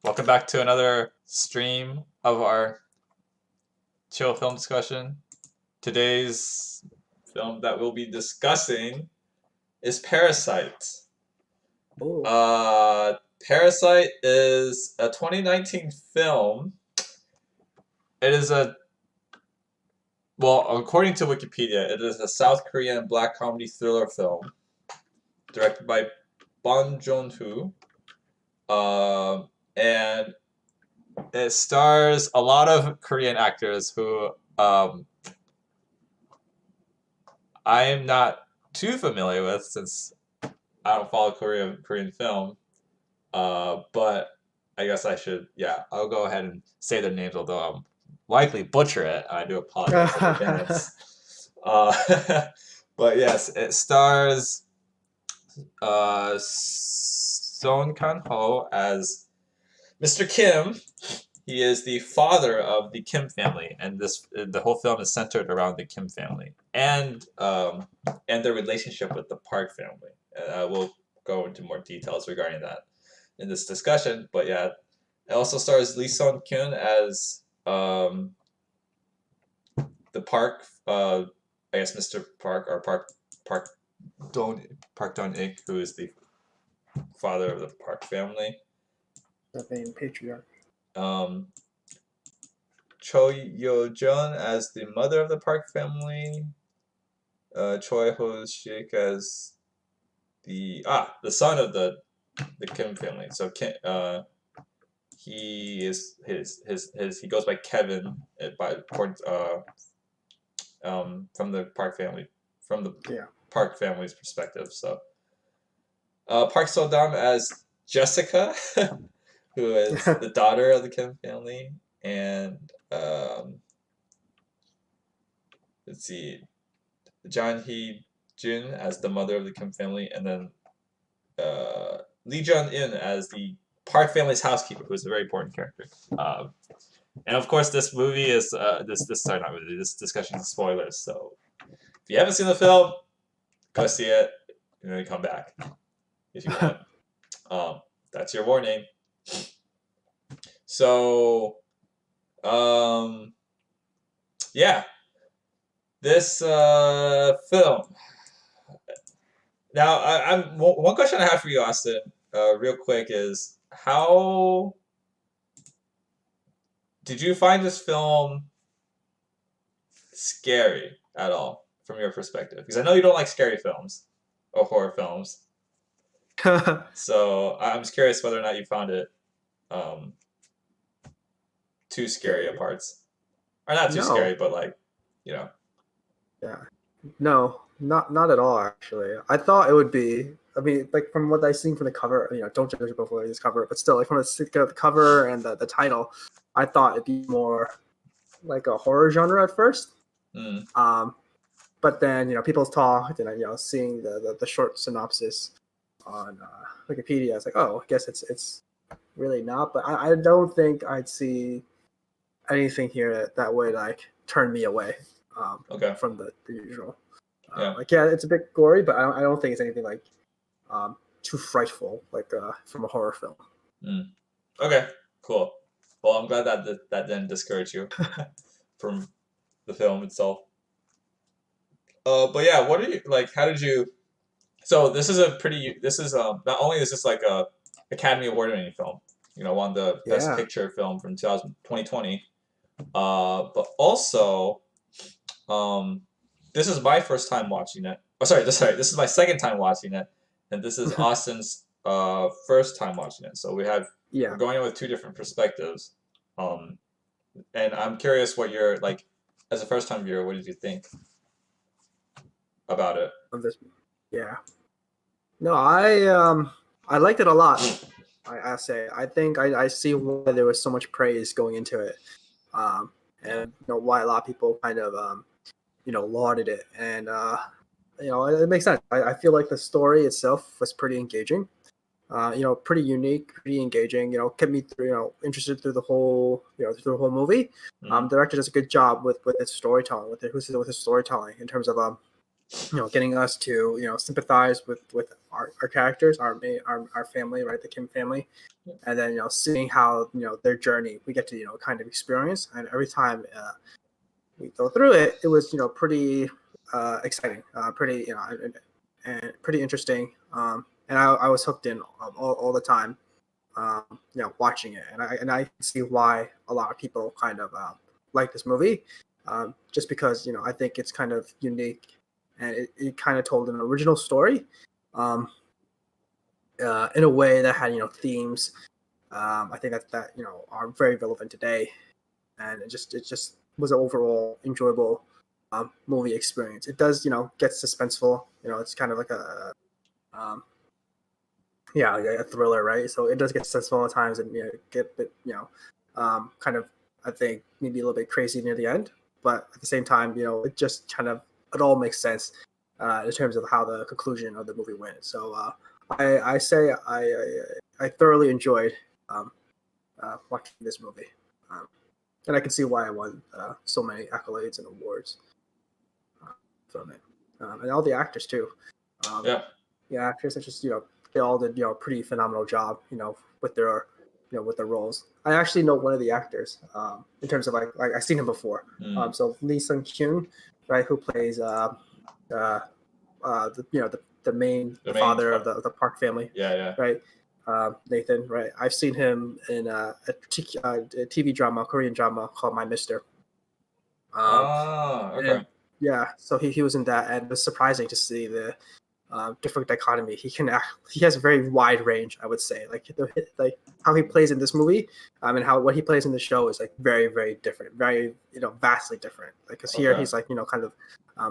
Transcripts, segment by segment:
Welcome back to another stream of our chill film discussion. Today's film that we'll be discussing is Parasite. Oh, Parasite is a 2019 film. It is according to Wikipedia, it is a South Korean black comedy thriller film directed by Bong Joon-ho. And it stars a lot of Korean actors who I am not too familiar with since I don't follow Korean film. But I guess I should. Yeah, I'll go ahead and say their names, although I'll likely butcher it. I do apologize in advance. But yes, it stars Son Kang-ho as Mr. Kim. He is the father of the Kim family, and the whole film is centered around the Kim family and their relationship with the Park family. We'll go into more details regarding that in this discussion. But yeah, it also stars Lee Sung Kyun as the Park. I guess Mr. Park or Park Don Ik, who is the father of the Park family. the main patriarch. Um, Cho Yo-jun as the mother of the Park family. Choi Ho-sik as the son of the Kim family. So he is he goes by Kevin from the Park family's perspective. So Park So-dam as Jessica, who is the daughter of the Kim family, and let's see, John Hee Jun as the mother of the Kim family, and then Lee Jun In as the Park family's housekeeper, who is a very important character. And of course, this movie is this discussion is spoilers. So if you haven't seen the film, go see it and then come back if you want. That's your warning. So, yeah, this film. Now, I'm one question I have for you, Austin, real quick, is how did you find this film scary at all from your perspective? Because I know you don't like scary films or horror films. So I'm just curious whether or not you found it too scary at parts, or not too scary, but like, you know. Yeah. No, not at all. Actually, I thought it would be. I mean, like from what I seen from the cover, don't judge it before this cover, but still, like from the cover and the title, I thought it'd be more like a horror genre at first. But then people talked, and seeing the short synopsis on Wikipedia, it's like, oh, I guess it's really not. But I don't think I'd see anything here that would like turn me away from the usual. It's a bit gory, but I don't think it's anything like too frightful like from a horror film. Okay, cool. Well, I'm glad that didn't discourage you from the film itself. But yeah, what are you like? How did you? So this is not only is this like a Academy Award winning film, won the Best Picture film from 2020, but also, this is my first time watching it. Oh, sorry, this is my second time watching it, and this is Austin's first time watching it. So we're going in with two different perspectives, and I'm curious what you're like as a first time viewer. What did you think about it? No, I liked it a lot. I say I think I see why there was so much praise going into it, and why a lot of people kind of lauded it, and it makes sense. I feel like the story itself was pretty engaging, pretty unique, pretty engaging. Kept me through, interested through the whole movie. Director does a good job with its storytelling, with his storytelling in terms of getting us to sympathize with our characters, our family, right, the Kim family, and then seeing how their journey we get to kind of experience, and every time we go through it, it was pretty exciting, pretty and pretty interesting, and I was hooked in all the time, watching it, and I can see why a lot of people kind of like this movie, just because I think it's kind of unique, and it kind of told an original story, um, in a way that had themes. I think that are very relevant today, and it just was an overall enjoyable movie experience. It does get suspenseful. It's kind of like um, yeah, like a thriller, right? So it does get suspenseful at times, and get a bit kind of, I think, maybe a little bit crazy near the end. But at the same time, it just kind of, it all makes sense in terms of how the conclusion of the movie went. So I say I thoroughly enjoyed um, watching this movie, um, and I can see why I won so many accolades and awards from it, and all the actors too. Um, Yeah. the actors, it's just they all did a pretty phenomenal job, with their with their roles. I actually know one of the actors, in terms of like I've seen him before. Mm. So Lee Sung Kyun, right, who plays uh, the main The main. father of the Park family, Yeah, yeah. right? Nathan, right? I've seen him in a TV drama, Korean drama called My Mister. Um, Ah, okay. and yeah, so he was in that, and it was surprising to see the different dichotomy. He has a very wide range, I would say. Like how he plays in this movie, and how what he plays in the show is like very very different, very vastly different. Like because here Okay. he's like kind of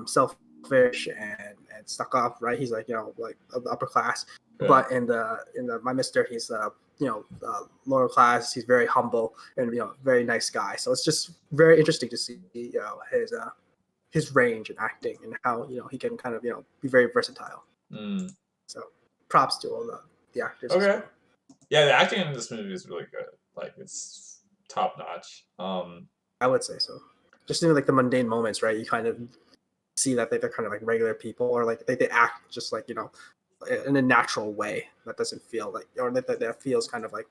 selfish and stuck up, right? He's like like of the upper class, Yeah. but in the My Mister, he's lower class. He's very humble and very nice guy. So it's just very interesting to see his range in acting and how he can kind of be very versatile. Mm. So props to all the actors as Okay. well. Yeah, the acting in this movie is really good. Like it's top notch. I would say so. Just in like the mundane moments, right? You kind of see that they're kind of like regular people, or like they act just like in a natural way that doesn't feel like, or that feels kind of like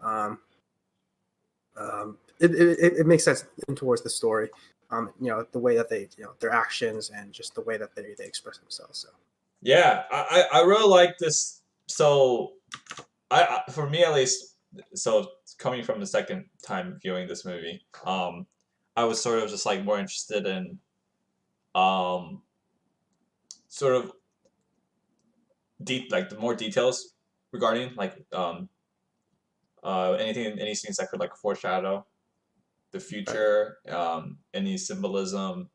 um, it makes sense in towards the story. The way that they their actions and just the way that they express themselves. So Yeah, I really like this. So for me at least, so coming from the second time viewing this movie, I was sort of just like more interested in um sort of deep like the more details regarding like any scenes that could like foreshadow the right, future, any symbolism,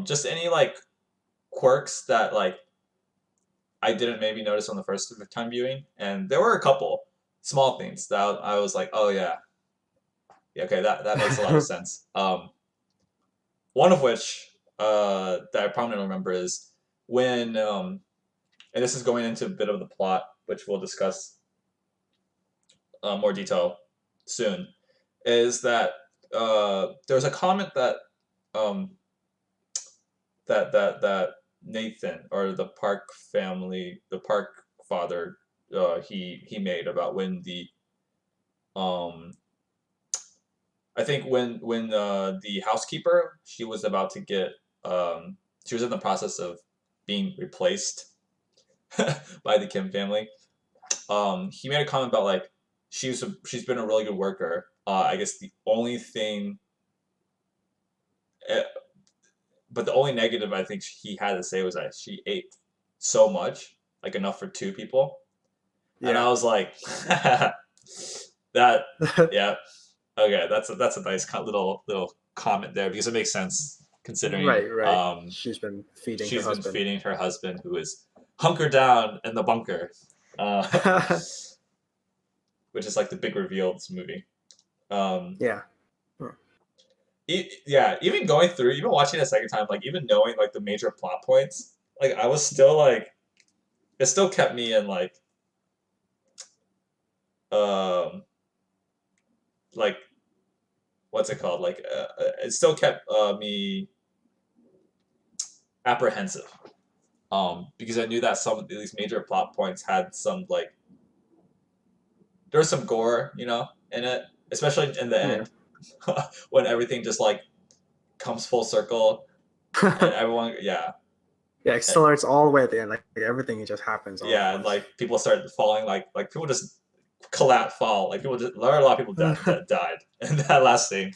just any like quirks that like I didn't maybe notice on the first time viewing, and there were a couple small things that I was like, oh yeah, okay, that makes a lot of sense. One of which that I prominently remember is when and this is going into a bit of the plot, which we'll discuss more detail soon, is that there's a comment that um, that Nathan or the Park family, the Park father, he made about when the um I think when the housekeeper she was about to get she was in the process of being replaced by the Kim family. He made a comment about like she's been a really good worker. I guess the only thing, uh, but the only negative I think he had to say was that she ate so much, like enough for two people, and I yeah, was like, that yeah, okay, that's a nice little comment there because it makes sense considering right, right. She's been feeding her she's been husband. feeding her husband who is hunkered down in the bunker, uh, which is like the big reveal of this movie. Um, Yeah. yeah, even going through, even watching it a second time, like even knowing like the major plot points, like I was still like, it still kept me in um, like what's it called? Like it still kept me. apprehensive. Because I knew that some of these major plot points had some like there was some gore, in it, especially in the Yeah. end when everything just like comes full circle and everyone, yeah, Yeah, accelerates all the way at the end. Like everything just happens all at yeah, once. like people started falling, like people just collapse, fall, like people just there are a lot of people that died in that last scene.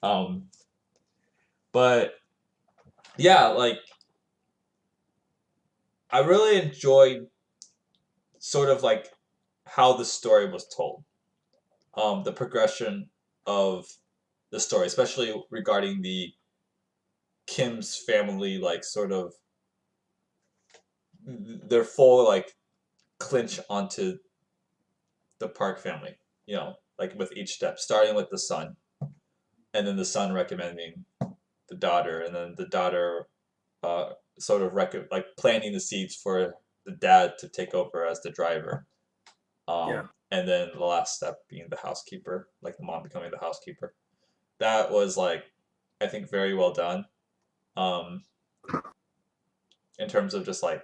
Um, but yeah, like I really enjoyed sort of like how the story was told, the progression of the story, especially regarding the Kim's family, like sort of their full like clinch onto the Park family, like with each step, starting with the son, and then the son recommending the daughter, and then the daughter sort of like planting the seeds for the dad to take over as the driver. Yeah. And then the last step being the housekeeper, like the mom becoming the housekeeper. That was like, I think, very well done. Um, in terms of just like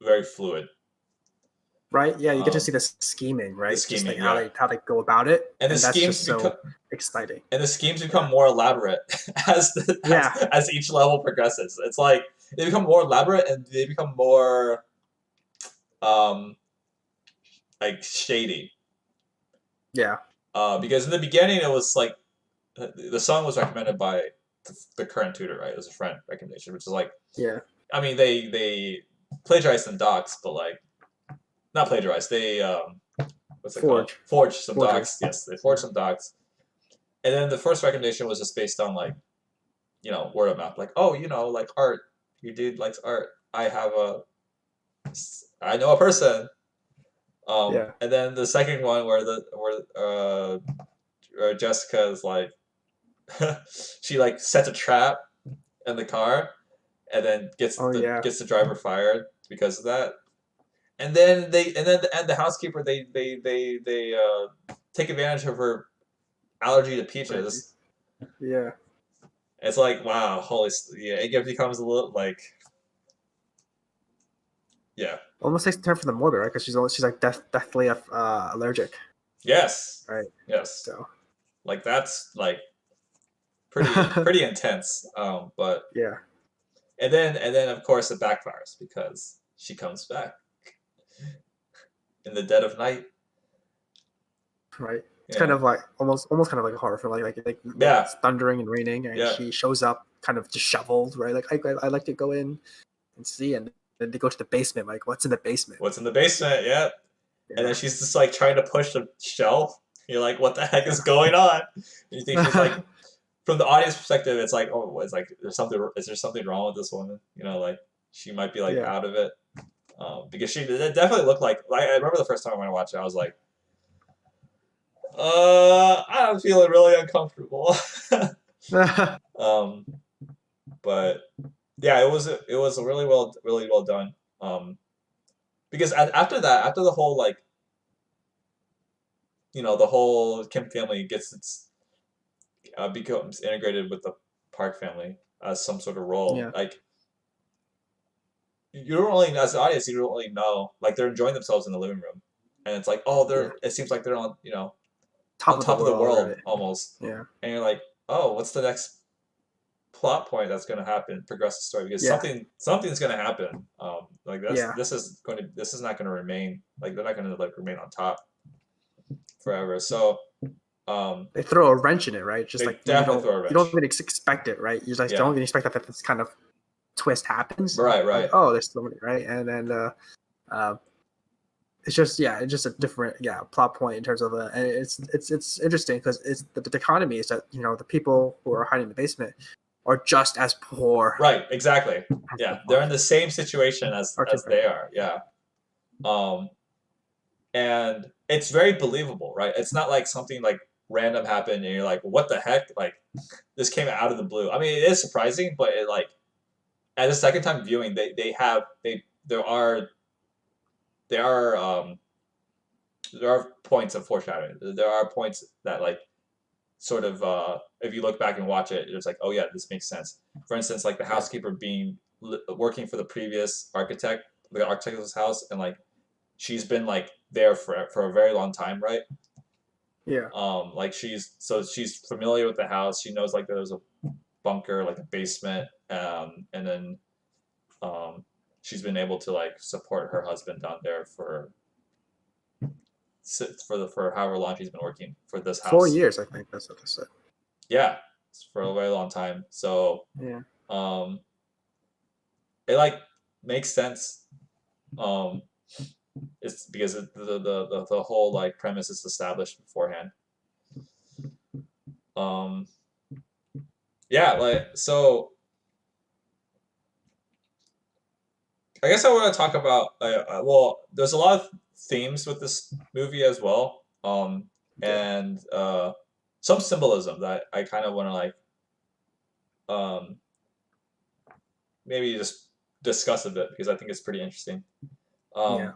very fluid. Right? Yeah, you get to see Um, the scheming, the right? Just like scheming, yeah, how they go about it, and the and that's schemes just become so exciting. and the schemes Yeah. become more elaborate Yeah. as each level progresses. It's like they become more elaborate and they become more um, like shady. Yeah. Because in the beginning it was like the song was recommended by the current tutor, right? It was a friend recommendation, which is like, Yeah. I mean, they plagiarized some docs, but like not plagiarized. They what's it called? Forge. Forged some Forgery. docs. Yes, they forged Yeah. some docs. And then the first recommendation was just based on like word of mouth, like, oh, like art. Your dude likes art. I know a person. Yeah. And then the second one where Jessica is like, she like sets a trap in the car, and then Oh yeah. gets the driver fired because of that. And the housekeeper they take advantage of her allergy to Allergy. peaches. Yeah. It's like wow, yeah, it becomes a little like yeah, Almost takes a turn for the morbid, right? Because she's like deathly allergic, yes, right? yes, So like that's like pretty intense. But yeah. and then of course it backfires because she comes back in the dead of night. Right. It's kind Yeah, of like almost kind of like a horror film, like yeah, it's thundering and raining, and yeah. she shows up kind of disheveled, right? Like I like to go in and see, and then they go to the basement. Like, what's in the basement? What's in the basement? Yeah, and then Yeah, she's just like trying to push the shelf. You're like, what the heck is going on? And you think she's like, yeah, from the audience perspective, it's like, oh, it's like is there something wrong with this woman? Like she might be like yeah. out of it. Because it definitely looked like I remember the first time when I watched it, I was like, I'm feeling really uncomfortable. um, but yeah, it was really well done. Because after that, after the whole like the whole Kim family gets its becomes integrated with the Park family as some sort of role, Yeah, like you don't really as the audience you don't really know, like they're enjoying themselves in the living room, and it's like oh yeah. it seems like they're on Top on of the top of the world, world right? almost, Yeah, and you're like oh what's the next plot point that's going to happen, progress the story because yeah, something's going to happen. Like yeah. this is not going to remain like they're not going to like remain on top forever. So They throw a wrench in it, right? Just they like when definitely throw a you don't wrench. even expect it, right? You just Yeah, don't even expect that this kind of twist happens. right, Like, right. oh, there's somebody, right? And then uh, it's just it's just a different plot point in terms of and it's interesting because it's the dichotomy is that the people who are hiding in the basement are just as poor Right, exactly. as the Yeah, they're Park in the same situation or Kim as they family. are. Yeah. Um, and it's very believable, right? It's not like something like random happened and you're like, what the heck? Like this came out of the blue. I mean, it is surprising, but it like at the second time viewing, there are there are there are points of foreshadowing. There are points that like sort of if you look back and watch it, it's like, oh yeah, this makes sense. For instance, like the Yeah, housekeeper being working for the previous architect, the architect of this house, and like she's been like there for a very long time, right? Yeah. Like she's familiar with the house. She knows like there's a bunker, like a basement, and then um, she's been able to like support her husband down there for however long she's been working for this 4 house. years, I think that's what they said. Yeah, for a very long time. So Yeah. um, it like makes sense. Um, it's because the whole like premise is established beforehand. Um, yeah, like so. I guess I want to talk about. Well, there's a lot of themes with this movie as well, Yeah. and some symbolism that I kind of want to like um, maybe just discuss a bit because I think it's pretty interesting. Yeah. Um,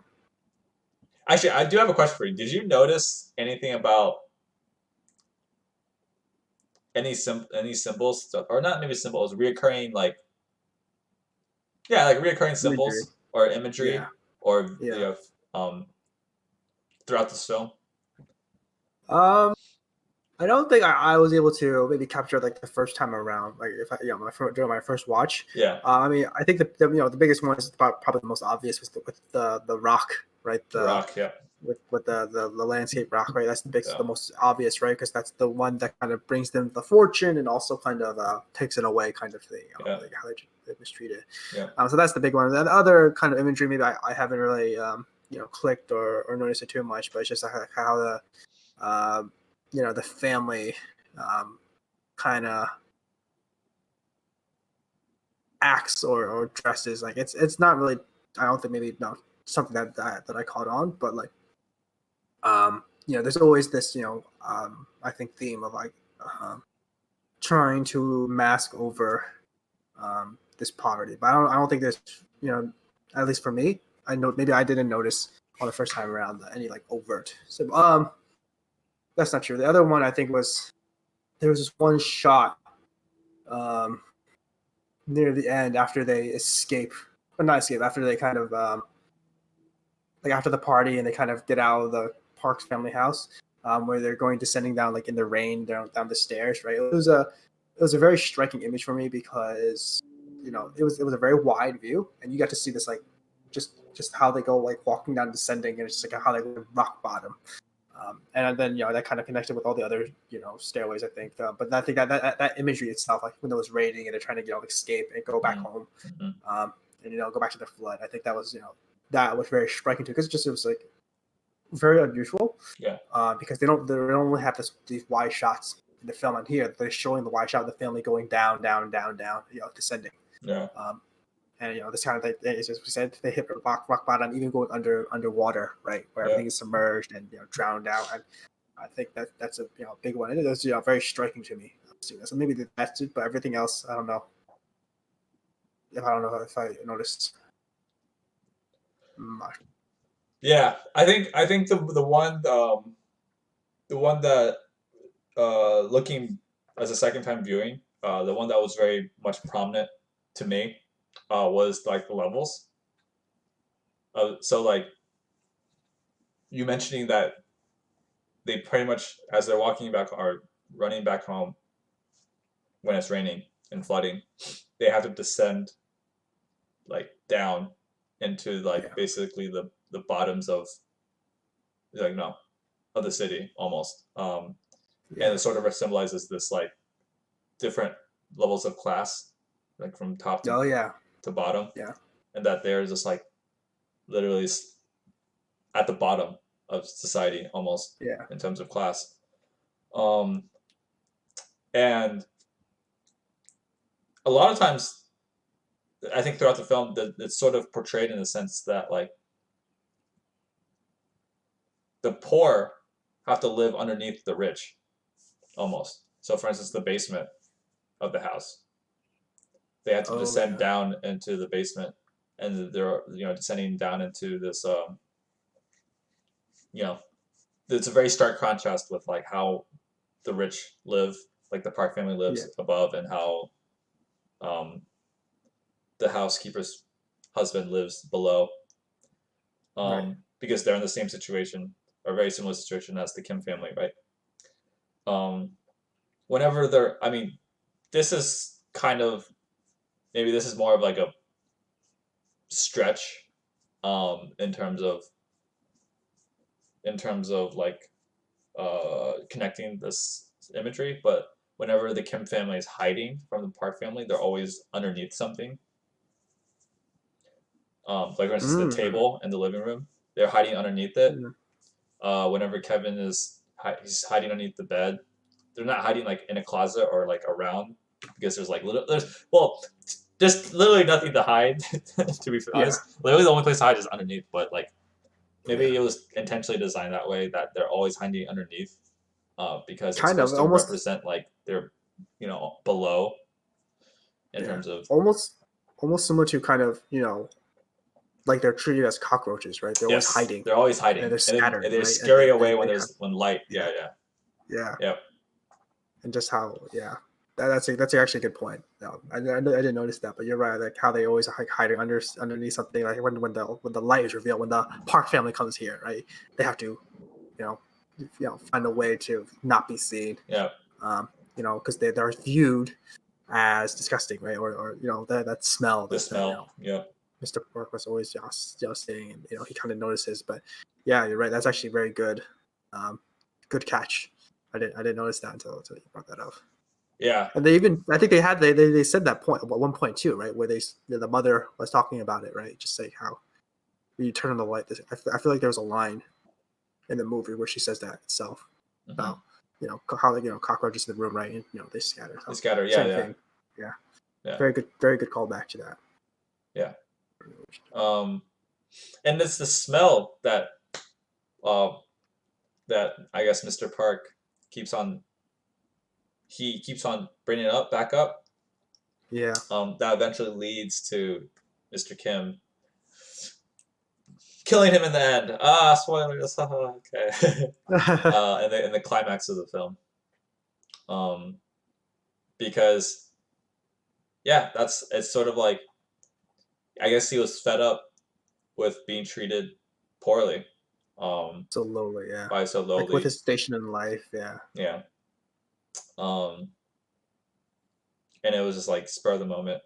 Actually, I do have a question for you. Did you notice anything about any symbols or not maybe symbols, reoccurring like yeah, like reoccurring Imagery. symbols or Yeah. imagery or Yeah. um throughout this film? Um, I don't think I was able to maybe capture like the first time around. Like if I, during my first watch. Yeah, I mean, I think the biggest one is probably the most obvious was with the rock, right? the rock. Yeah, With the landscape rock, right? That's yeah, the most obvious, right? Because that's the one that kind of brings them the fortune and also kind of takes it away, kind of thing. yeah, Like how they mistreat it. yeah, So that's the big one. And the other kind of imagery, maybe I haven't really clicked or noticed it too much, but it's just like how the um, the family kind of acts or dresses. Like it's not really. I don't think maybe no something that I caught on, but like there's always this I think theme of like trying to mask over this poverty. But I don't think there's at least for me, I know maybe I didn't notice on the first time around any like overt. So that's not true. The other one I think was there was this one shot um, near the end after they escape, but not escape after they kind of like after the party and they kind of get out of the Parks family house, where they're going descending down like in the rain down the stairs. Right, it was a very striking image for me because it was a very wide view and you got to see this like just how they go like walking down descending and it's just like how they go rock bottom. And then that kind of connected with all the other stairways I think, but I think that imagery itself, like when it was raining and they're trying to escape and go back mm, home, mm, and go back to the flood. I think that was very striking too because it was like very unusual, yeah, because they don't only have these wide shots in the film, and here they're showing the wide shot of the family going down, down, down, down, descending. yeah, Um, and this kind of like as we said, they hit rock bottom, even going underwater, right, where yeah, everything is submerged and drowned out. And I think that's a big one, and it was very striking to me. So maybe that's it, but everything else, I don't know. If I don't know if I noticed much. yeah. I think the one that looking as a second time viewing, the one that was very much prominent to me was like the levels. So like you mentioning that they pretty much as they're walking back or running back home when it's raining and flooding, they have to descend like down into like Yeah, basically the bottoms of like no of the city almost. And yeah. it sort of symbolizes this like different levels of class, like from top Oh yeah, to bottom, yeah, and that they're just like literally at the bottom of society almost yeah. in terms of class. Um, and a lot of times, I think throughout the film, that it's sort of portrayed in the sense that like the poor have to live underneath the rich almost. So, for instance, the basement of the house, they have to Oh descend yeah, down into the basement, and they're descending down into this you know it's a very stark contrast with like how the rich live, like the Park family lives yeah, above, and how um, the housekeeper's husband lives below, Right. because they're in the same situation or very similar situation as the Kim family, right? Um, whenever they're, I mean, this is kind of maybe this is more of like a stretch, in terms of like connecting this imagery, but whenever the Kim family is hiding from the Park family, they're always underneath something. Like for instance, the Mm. table in the living room, they're hiding underneath it. Mm. Whenever Kevin he's hiding underneath the bed. They're not hiding like in a closet or like around because there's literally nothing to hide. To be Yeah. honest, literally the only place to hide is underneath. But like Yeah. maybe it was intentionally designed that way that they're always hiding underneath, because it's Kind of supposed to almost. represent like they're below in Yeah. terms of Almost similar to kind of like they're treated as cockroaches, right? They're always yes, hiding they're always and hiding they're and then scattered, they right? And scurry away when they have there's when light. yeah, Yeah, yeah, yeah, and just how that's actually a good point. No, I didn't notice that, but you're right. Like how they always like hiding underneath something. Like when the light is revealed, when the Park family comes here, right? They have to find a way to not be seen. yeah. Because they're viewed as disgusting, right? Or that smell The that smell. Yeah, Mr. Park was always just saying, and he kind of notices. But yeah, you're right. That's actually very good, good catch. I didn't notice that until you brought that up. yeah. And they even I think they said that point at one point too, right? Where the mother was talking about it, right? Just say how when you turn on the light. I feel like there was a line in the movie where she says that itself Mm-hmm. about how cockroaches in the room, right? And they scatter. The So scatter. Yeah, same yeah, thing. Yeah, yeah, very good callback to that. yeah. And it's the smell uh, that I guess Mr. Park keeps on he keeps on bringing it up back up. Yeah. That eventually leads to Mr. Kim killing him in the end. Ah, spoilers. Okay. In the climax of the film, um, because yeah, it's sort of like I guess he was fed up with being treated poorly, um, So lowly, yeah. by so Like with lowly. his station in life, yeah. Yeah. Um, and it was just like spur of the moment.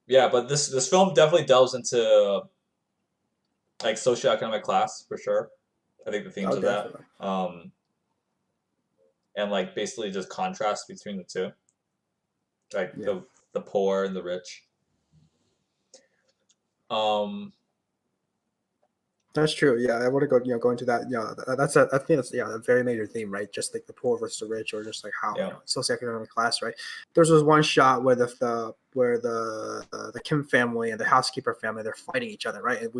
Yeah, but this film definitely delves into like socioeconomic class for sure. I think the themes Oh, of that, definitely. and like basically just contrast between the two, like Yeah. the poor and the rich. Um, That's true. Yeah, I want to go into that. I think that's a very major theme, right? Just like the poor versus the rich, or just like how yeah, socioeconomic class, right? There's this one shot where the Kim family and the housekeeper family they're fighting each other, right? And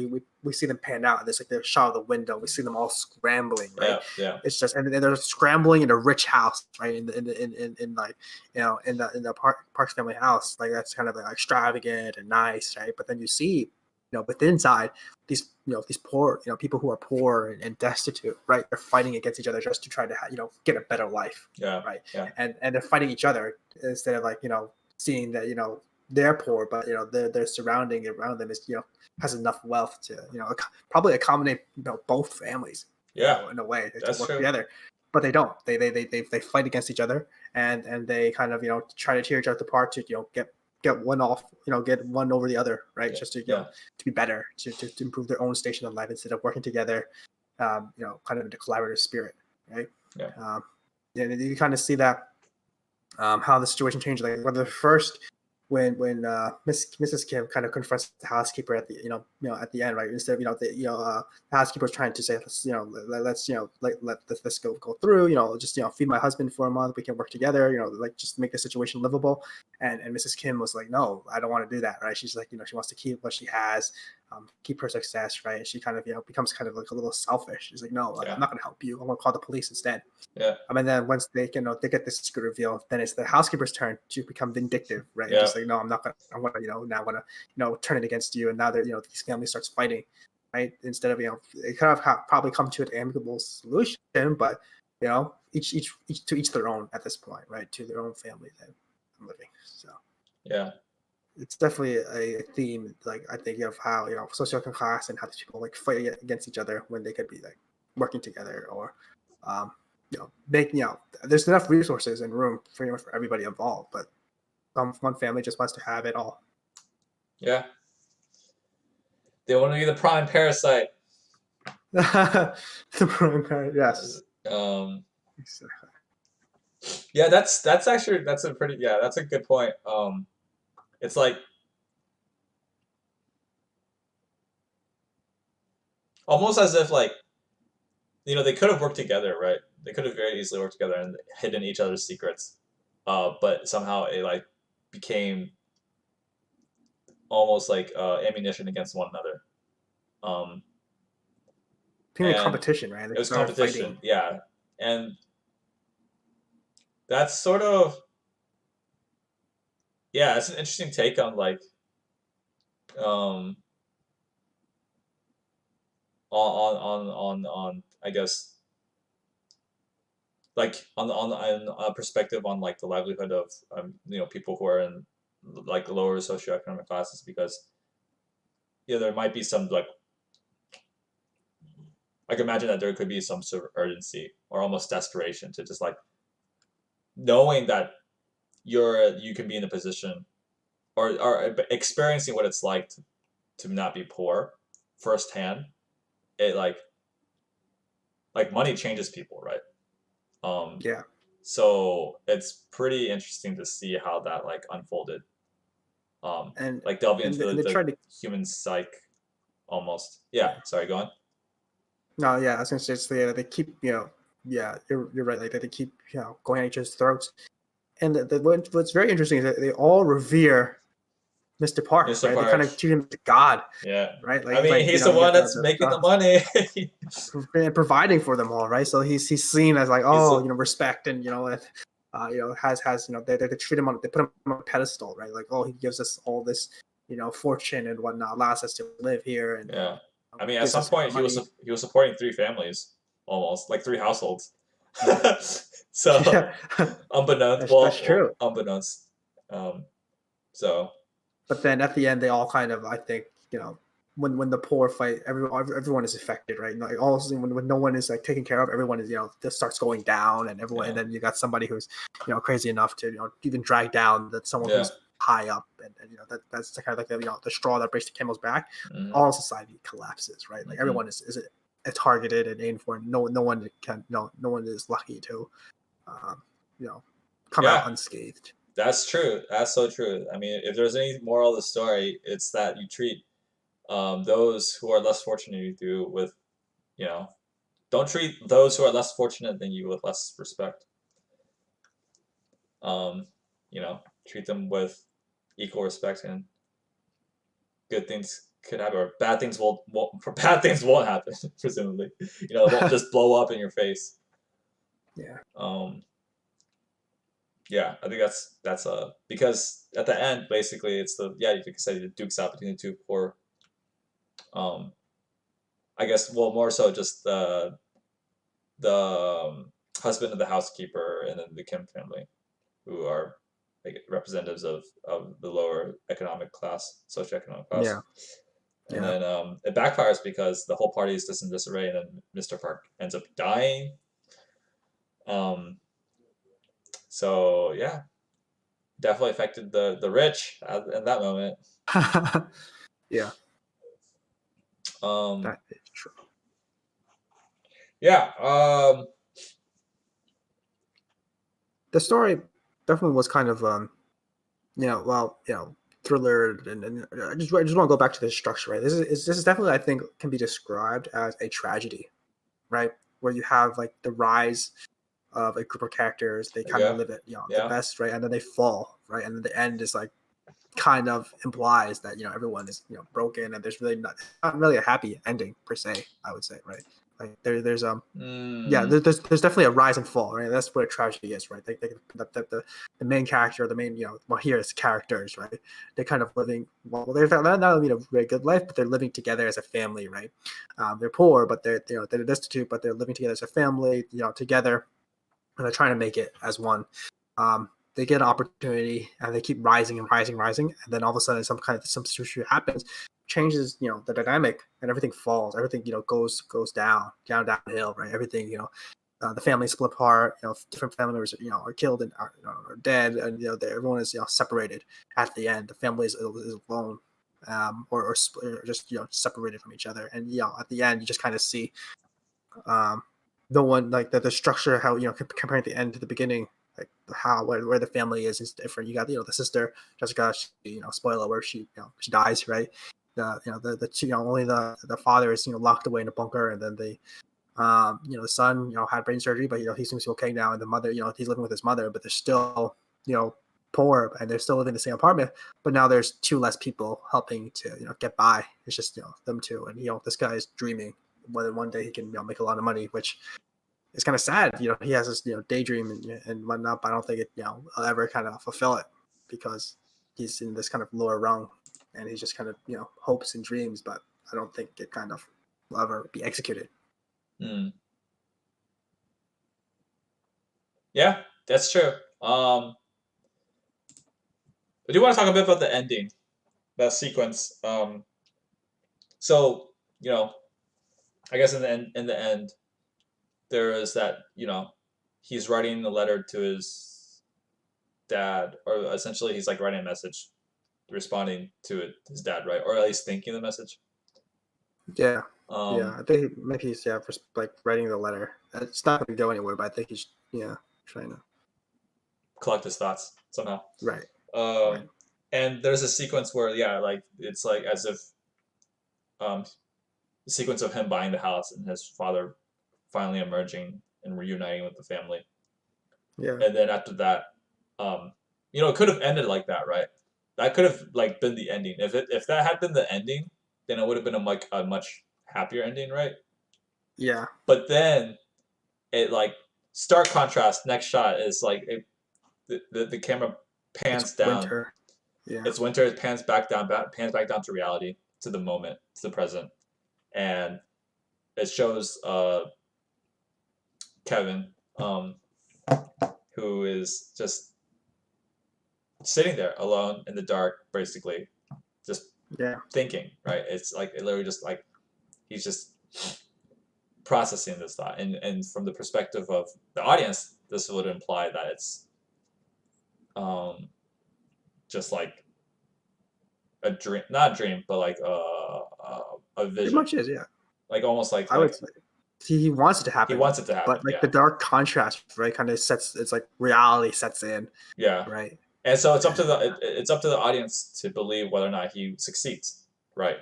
we see them pan out. And there's like the shot of the window. We see them all scrambling, right? yeah, yeah, It's just and they're scrambling in a rich house, right? In like in the Parks family house, like that's kind of like extravagant and nice, right? But then you see, but inside these poor people who are poor and destitute, right? They're fighting against each other just to try to get a better life, yeah, right? yeah, And they're fighting each other instead of like seeing that they're poor, but their surrounding around them is has enough wealth to probably accommodate both families yeah. in a way to That's work true. together. But they don't. They fight against each other, and they kind of try to tear each other apart to get one off, get one over the other, right? Yeah, Just to yeah, to be better, to improve their own station in life instead of working together, kind of in a collaborative spirit, right? yeah, And you kind of see that how the situation changed. Like one of the first when Mrs. Kim kind of confronts the housekeeper at the at the end, right? Instead of the housekeeper was trying to say let's let's go through, just feed my husband for a month, we can work together, like just make the situation livable. And Mrs. Kim was like, no, I don't want to do that, right? She's like, she wants to keep what she has, keep her success, right? And she kind of becomes kind of like a little selfish. She's like, no, like, yeah, I'm not going to help you. I'm going to call the police instead. yeah, And then once they they get this secret reveal, then it's the housekeeper's turn to become vindictive, right? And yeah, just like, no, I'm not gonna. I want to, now want to, turn it against you. And now they're, these families starts fighting, right? Instead of it kind of probably come to an amicable solution, but each to each their own at this point, right? To their own family then living. So yeah. it's definitely a theme. Like I think of how socioeconomic class and how these people like fight against each other when they could be like working together or um, making there's enough resources and room pretty much for everybody involved, but one family just wants to have it all. Yeah, they want to be the prime parasite. Yes. Um, yeah, that's actually that's a pretty yeah that's a good point. It's like almost as if like they could have worked together, right? They could have very easily worked together and hidden each other's secrets, but somehow it like became almost like ammunition against one another. Um, I think and competition, right? They it was started fighting. competition, yeah, and that's sort of yeah, it's an interesting take on like um on I guess like on a perspective on like the livelihood of people who are in like lower socioeconomic classes because there might be some like I can imagine that there could be some sort of urgency or almost desperation to just like knowing that you can be in a position or experiencing what it's like to not be poor firsthand. It like money changes people, right? Um, Yeah, so it's pretty interesting to see how that like unfolded. and Like delving into and they the tried to. human psyche almost. Yeah, Yeah. sorry, go on. No, yeah, I was gonna say they keep yeah, you're right. Like they keep going at each other's throats. And what's very interesting is that they all revere Mr. Park, Mr. right? They kind Park. of treat him as God, Yeah. right? I Like mean, he's the you one get that's making the money. and providing for them all, right? So he's seen as like he's oh respect and has they treat him on they put him on a pedestal, right? Like oh he gives us all this fortune and whatnot, allows us to live here and yeah. I mean, at gives some us point money. he was supporting three families almost, like three households. Yeah, So yeah, unbeknownst, that's true. unbeknownst. So But then at the end, they all kind of, I think, when the poor fight, everyone is affected, right? Like all of a sudden, when no one is like taken care of, everyone is just starts going down, and everyone, and yeah, then you got somebody who's crazy enough to even drag down that someone yeah. who's high up, and that's the kind of like the straw that breaks the camel's back. Hmm. All society collapses, right? Like Hmm. everyone is targeted and aimed for. And no one can no one is lucky to, um, you know, come out Yeah, unscathed. that's true. That's so true. I mean, if there's any moral of the story, it's that you treat those who are less fortunate than you do with, you know, don't treat those who are less fortunate than you with less respect. Um, treat them with equal respect, and good things could happen, or bad things won't bad things won't happen. Presumably, it won't just blow up in your face. Yeah. Um, yeah, I think that's because at the end, basically, it's the yeah, you could say the Duke's out between the two poor. Um, I guess well, more so just the husband of the housekeeper and then the Kim family, who are like representatives of the lower economic class, socioeconomic class. Yeah. And Yeah. then it backfires because the whole party is just in disarray, and then Mr. Park ends up dying. Um, so yeah, definitely affected the rich in that moment. Yeah. Um, That is true. yeah. The story definitely was kind of thriller and I just want to go back to the structure, right? This is definitely I think can be described as a tragedy, right? Where you have like the rise of a group of characters, they kind of Yeah. live it, the Yeah. best, right? And then they fall, right? And then the end is like kind of implies that everyone is broken and there's really not really a happy ending per se, I would say, right? Like there's yeah, Mm, there's definitely a rise and fall, right? That's what a tragedy is, right? The main character, the main well here is characters, right? They're kind of living well. They're not living a very good life, but they're living together as a family, right? They're poor, but they're destitute, but they're living together as a family, together, and they're trying to make it as one. Um, they get an opportunity and they keep rising and rising, rising, and then all of a sudden some situation happens, changes the dynamic, and everything falls. Everything goes downhill, right? Everything the family split apart. Different family members are killed and are dead, and everyone is separated at the end. The family is alone, or just separated from each other. And at the end, you just kind of see um, the one like the structure, how comparing the end to the beginning, like how where the family is different. You got the sister Jessica, she, spoiler where she dies, right? The two, only the father is locked away in a bunker, and then the son had brain surgery, but he seems to be okay now, and the mother, he's living with his mother, but they're still poor, and they're still living in the same apartment, but now there's two less people helping to get by. It's just them two, and this guy is dreaming whether one day he can make a lot of money, which is kind of sad. He has this daydream and whatnot, but I don't think it will ever kind of fulfill it, because he's in this kind of lower rung, and he just kind of hopes and dreams, but I don't think it kind of will ever be executed. Mm. Yeah, that's true. I do want to talk a bit about the ending, that sequence. So I guess in the end, there is that he's writing the letter to his dad, or essentially he's like writing a message, responding to it, his dad, right, or at least thinking the message. Yeah. Um, I think maybe he's for like writing the letter. It's not going to go anywhere, but I think he's trying to. collect his thoughts somehow. Right. Right. Um, and there's a sequence where like it's like as if the sequence of him buying the house and his father finally emerging and reuniting with the family. Yeah. And then after that, it could have ended like that, right? That could have like been the ending. If that had been the ending, then it would have been a much happier ending, right? Yeah. But then it like stark contrast. Next shot is like the camera It's pans down. winter. Yeah. It's winter. It pans back down to reality, to the moment, to the present, and it shows Kevin, who is just sitting there alone in the dark, basically, just Yeah. thinking. Right? It's like it literally just like he's just processing this thought, and from the perspective of the audience, this would imply that it's just like a dream, not a dream, but like a Pretty vision, much is. Yeah. like almost I would say he wants it to he happen, wants it to happen. but like Yeah, the dark contrast, right, kind of sets. It's like reality sets in, yeah. right? And so it's up to And it's up to the audience to believe whether or not he succeeds. Right.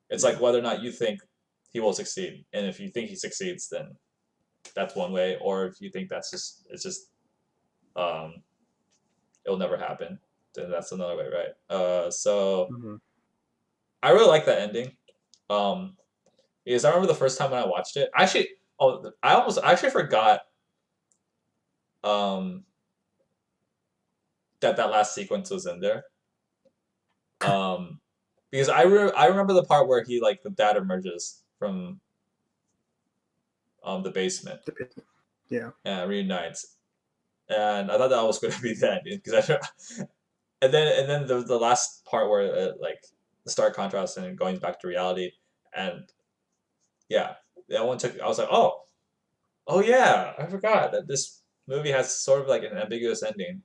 It's yeah. like whether or not you think he will succeed, and if you think he succeeds, then that's one way. Or if you think it's just um, it'll never happen, then that's another way, right? So Mm-hmm. I really like that ending. Um, because I remember the first time when I watched it. Actually, I actually forgot um, that last sequence was in there. Um, because I remember the part where he like the dad emerges from the basement Yeah. and reunites, and I thought that was going to be the ending because and then the last part where like the stark contrast and going back to reality, and yeah, that one took. I was like, oh yeah, I forgot that this movie has sort of like an ambiguous ending.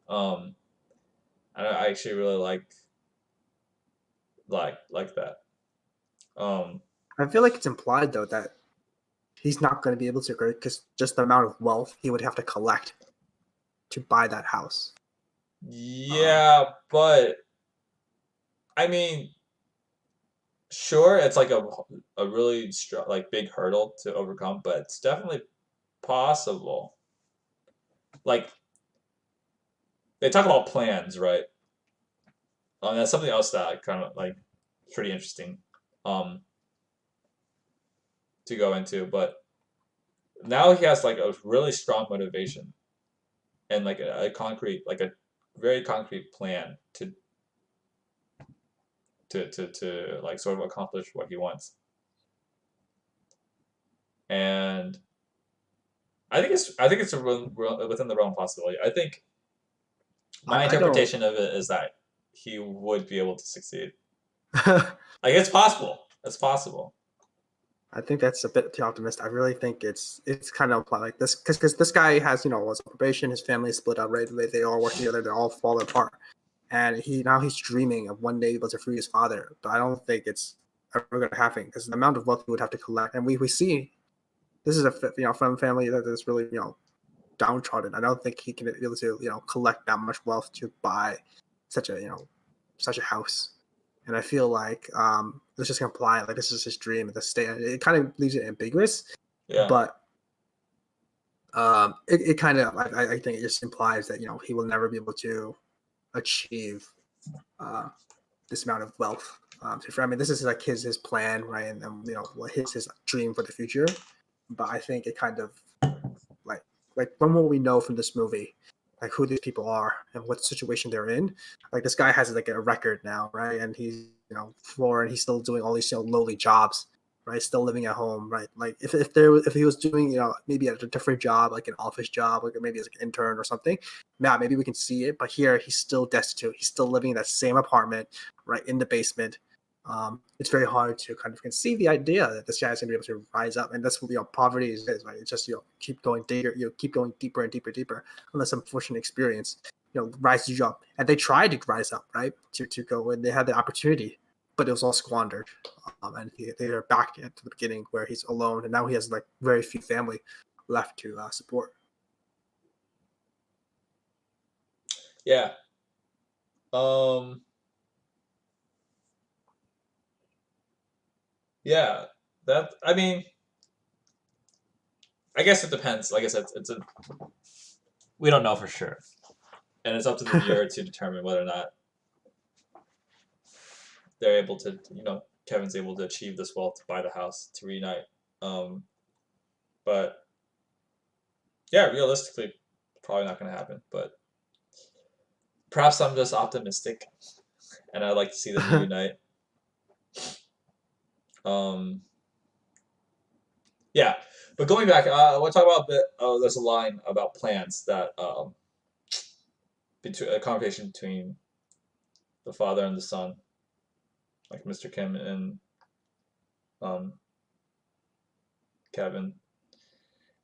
Um, I actually really like that. Um, I feel like it's implied though that he's not going to be able to grade because just the amount of wealth he would have to collect to buy that house. Um, yeah, but I mean, sure, it's like a really like big hurdle to overcome, but it's definitely possible. Like they talk about plans, right? That's something else that I kind of like pretty interesting um to go into, but now he has like a really strong motivation and like a concrete, like a very concrete plan to like sort of accomplish what he wants. And I think it's within the realm of possibility. I think My I don't. interpretation of it is that he would be able to succeed. Like it's possible. It's possible. I think that's a bit too optimistic. I really think it's kind of like this because this guy has was on probation. His family is split up. Right, they all work together. They all fall apart, and he's dreaming of one day able to free his father. But I don't think it's ever going to happen because the amount of wealth he would have to collect, and we see this is a from family that is really downtrodden. I don't think he can be able to collect that much wealth to buy such a such a house. And I feel like let's just imply like this is his dream at the state. It kind of leaves it ambiguous, Yeah. but it kind of I think it just implies that he will never be able to achieve uh, this amount of wealth. I mean, this is like his plan, right? And his dream for the future. But I think it kind of like from what we know from this movie, like who these people are and what situation they're in. Like this guy has like a record now, right? And he's floor and he's still doing all these lowly jobs, right? Still living at home, right? Like if he was doing maybe a different job, like an office job, like maybe as an intern or something, yeah, maybe we can see it. But here he's still destitute. He's still living in that same apartment, right in the basement. It's very hard to kind of conceive the idea that this guy's gonna be able to rise up, and that's what poverty is, right? It's just keep going deeper, keep going deeper and deeper, unless some fortunate experience, rises you up. And they tried to rise up, right, to go, and they had the opportunity, but it was all squandered. And they are back at the beginning where he's alone, and now he has like very few family left to support. Yeah. Um. Yeah. That. I mean, I guess it depends. Like I said, it's a. We don't know for sure, and it's up to the viewer to determine whether or not they're able to. Kevin's able to achieve this wealth to buy the house to reunite. Um. But yeah, realistically, probably not going to happen. But perhaps I'm just optimistic, and I'd like to see them reunite. Um. Yeah, but going back, I want to talk about a bit. There's a line about plans that between a conversation between the father and the son, like Mr. Kim and um, Kevin,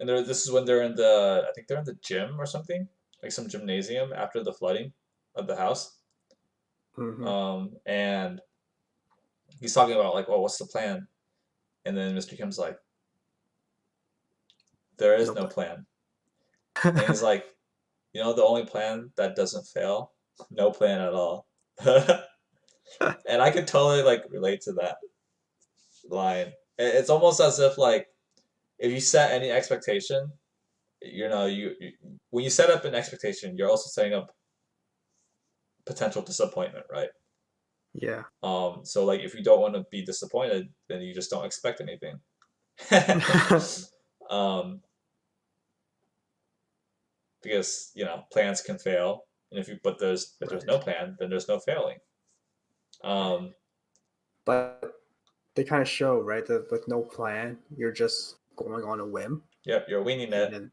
and this is when they're in I think they're in the gym or something, like some gymnasium after the flooding of the house. Mm-hmm. And he's talking about like, oh, what's the plan? And then Mr. Kim's like, there is no Nope. plan. And he's like, the only plan that doesn't fail, no plan at all. And I could totally like relate to that line. It's almost as if like if you set any expectation, you when you set up an expectation, you're also setting up potential disappointment, right? Yeah. So like if you don't want to be disappointed, then you just don't expect anything. um, because plans can fail, and if there's Right. no plan, then there's no failing. Um, But they kind of show, right, that with no plan, you're just going on a whim, yep, you're winging and it. then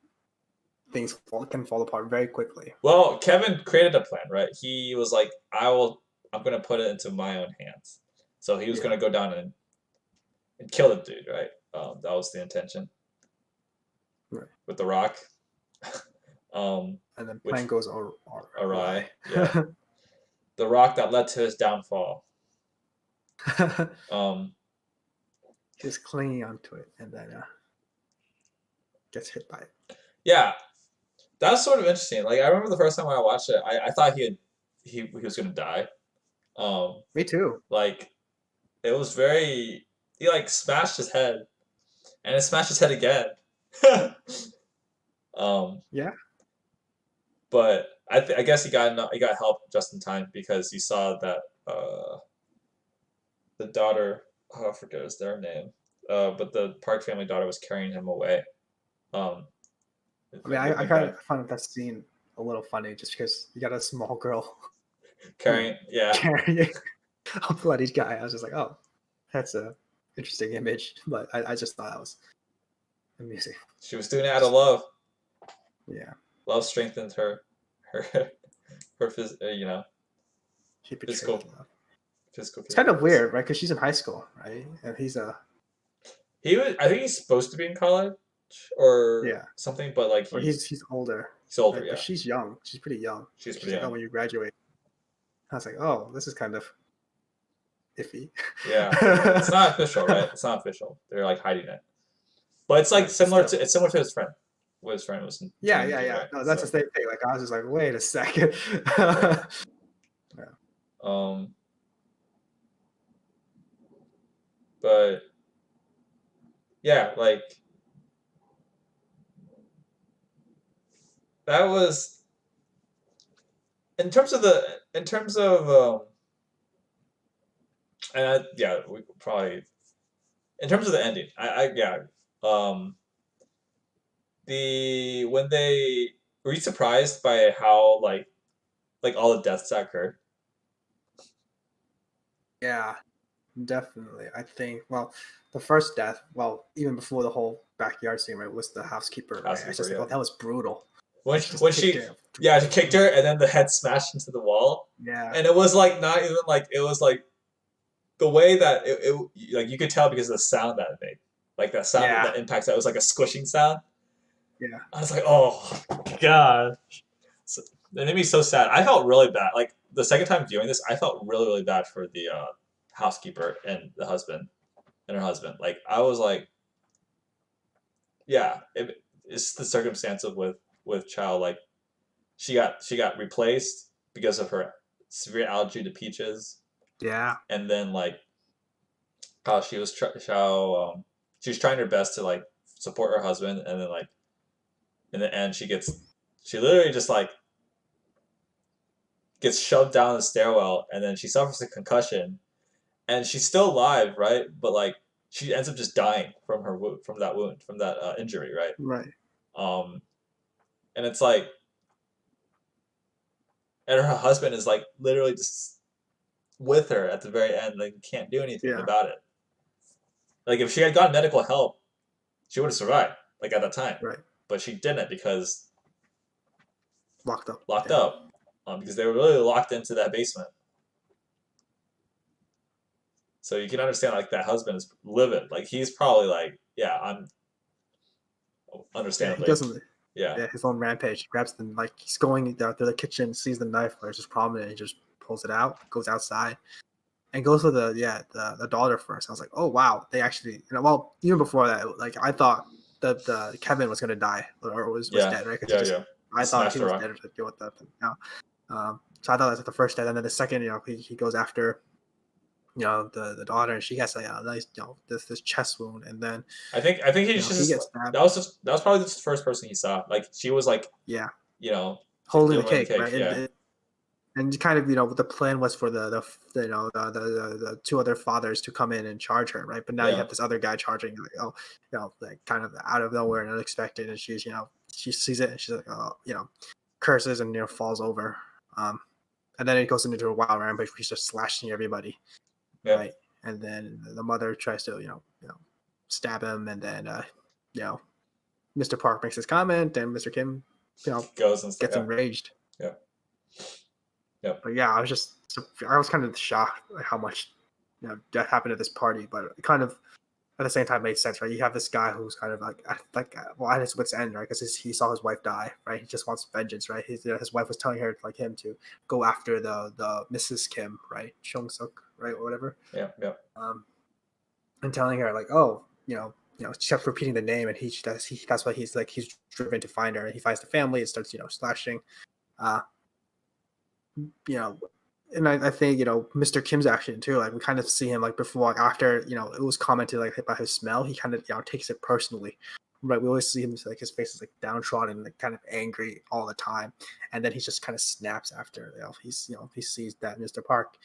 things can fall apart very quickly. Well, Kevin created a plan, right? He was like, I'm gonna put it into my own hands. So he was Yeah. gonna go down and kill the dude, right? That was the intention Right. with the rock. And then Which plan goes awry, awry. yeah. The rock that led to his downfall. Um, Just clinging onto it, and then gets hit by it. yeah, that's sort of interesting. Like I remember the first time when I watched it, I thought he was gonna die. Um, Me too. like it was very he like smashed his head and it smashed his head again. um, Yeah. but I guess he got help just in time because he saw that the daughter, I forget his their name, but the Park family daughter was carrying him away. Um, I mean, I looking kind back, of find that scene a little funny, just because you got a small girl, carrying yeah carrying a bloody guy. I was just like, oh, that's a interesting image, but I just thought that was amusing. she was doing it out of love. Yeah. Love strengthened her. her She betrayed physical love. physical It's kind of capabilities. weird, right? Because she's in high school, right? And he's a He was, I think he's supposed to be in college or yeah, something, but like or he's older, he's older. right? But Yeah, she's young. She's pretty young. she's Like she's pretty like, oh, young. when you graduate, I was like, oh, this is kind of iffy. Yeah, it's not official, right? It's not official. They're like hiding it, but it's like Right, but still. it's similar to his friend. What his friend was Yeah, turning yeah, his yeah. way. No, that's the So same thing. Like I was just like, wait a second. yeah. Yeah. Um, but yeah, like that was in terms of yeah, we probably in terms of the ending. I yeah, um, the when they were you surprised by how like all the deaths that occurred? Yeah, definitely. I think, well, the first death, well, even before the whole backyard scene, right, was the housekeeper, right? I was Housekeeper, just like, yeah. oh, that was brutal. When Like she just when kicked she her through yeah she kicked everything. her and then the head smashed into the wall, Yeah, and it was like not even like it was like the way that it like you could tell because of the sound that it made, like that sound yeah, that impacts that was like a squishing sound. yeah, I was like, oh god, so, it made me so sad. I felt really bad. Like the second time viewing this, I felt really bad for the housekeeper and the husband and her husband. Like I was like, yeah, it's the circumstance of with child. Like she got replaced because of her severe allergy to peaches, yeah, and then like how she was trying her best to like support her husband, and then like in the end she literally just like gets shoved down the stairwell, and then she suffers a concussion, and she's still alive, right? But like she ends up just dying from her wound from that injury, right? right. Um, and it's like, and her husband is like literally just with her at the very end, like can't do anything Yeah, about it. Like if she had gotten medical help, she would have survived, like at that time, right. but she didn't because Locked up. locked Yeah, up, because they were really locked into that basement. So you can understand like that husband is livid. Like he's probably like, yeah, I'm yeah. He understandably, doesn't. yeah, Yeah, his own rampage. He grabs them like he's going down through the kitchen, sees the knife where it's just prominent, he just pulls it out, goes outside, and goes for the daughter first. I was like, oh wow, they actually, well, even before that, like I thought the Kevin was gonna die or was yeah, dead, right? Because he yeah, just yeah. He I thought smashed he the was rock. dead to deal with that. So I thought that's the first death, and then the second, he goes after the daughter, and she gets like a nice this chest wound, and then I think he he just gets stabbed. that was probably just the first person he saw. Like she was like, Yeah, you know, holding the delivering the cake, cake. right? Yeah, And kind of the plan was for the two other fathers to come in and charge her, right? But now you yeah, have this other guy charging, like, oh, like kind of out of nowhere and unexpected, and she's she sees it and she's like, oh, curses and falls over, um and then it goes into a wild rampage where he's just slashing everybody, yeah. right? And then the mother tries to stab him, and then you know Mr. Park makes his comment, and Mr. Kim Goes and stuff. gets Yeah, enraged. yeah, yeah, But yeah, I was kind of shocked at how much death happened at this party, but it kind of at the same time made sense, right? You have this guy who's kind of well at his wit's end, right? Because he saw his wife die, right? He just wants vengeance, right? His wife was telling her like him to go after the Mrs. Kim, right? Chung Suk, right, or whatever, yeah, yeah, um, and telling her like, oh, she kept repeating the name, and that's why he's driven to find her, and he finds the family and starts slashing. Uh, you know, and I think Mr. Kim's action too. Like we kind of see him like before, like, after it was commented like about his smell. He kind of takes it personally, right? We always see him like his face is like downtrodden, like kind of angry all the time, and then he just kind of snaps after. He sees that Mr. Park,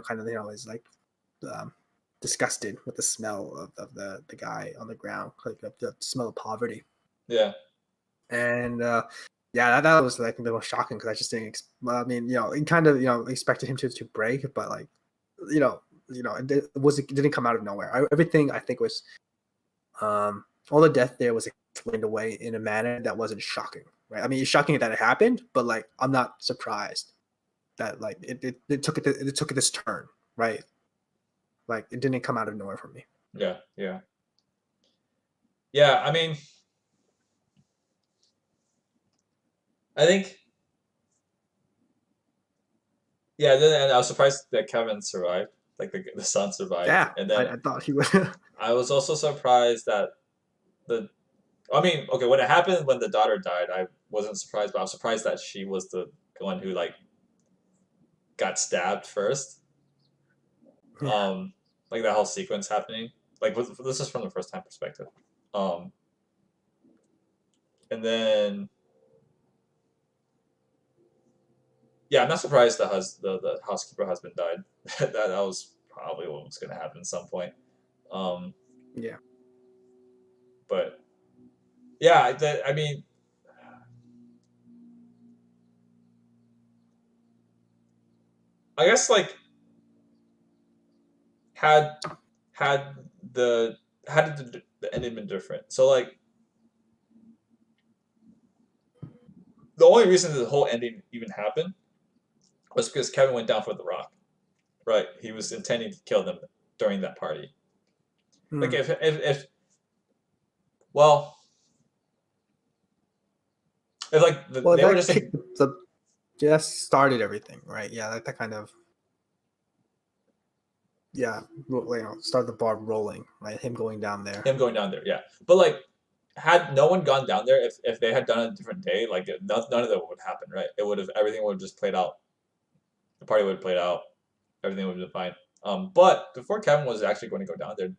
kind of is like um, disgusted with the smell of the guy on the ground, like the smell of poverty. yeah. And yeah, that was like the most shocking because I just didn't. Well, I mean, it kind of expected him to break, but like, it didn't come out of nowhere. Everything I think was all the death there was explained away in a manner that wasn't shocking. right? I mean, it's shocking that it happened, but like I'm not surprised that like it took it this turn, right? Like it didn't come out of nowhere for me. Yeah, yeah, yeah. I mean, I think yeah. And I was surprised that Kevin survived, like the son survived, Yeah, and then I thought he would. I was also surprised that the. I mean, okay, when it happened when the daughter died, I wasn't surprised, but I was surprised that she was the one who like got stabbed first. Yeah, Like that whole sequence happening. Like this is from the first time perspective. Um, and then yeah, I'm not surprised the housekeeper husband died. That was probably what was going to happen at some point. Um, yeah. but yeah, I mean, I guess like had had the had the ending been different. So like the only reason the whole ending even happened was because Kevin went down for the rock. Right, he was intending to kill them during that party. Like Hmm. if well, if like Well, they were that just kicked the just started everything, right? Yeah, like that kind of yeah, start the ball rolling, right? Him going down there. him going down there, yeah. But like, had no one gone down there, if they had done it a different day, like none of that would happen, right? It would have everything would have just played out. The party would have played out. Everything would have been fine. But before Kevin was actually going to go down there,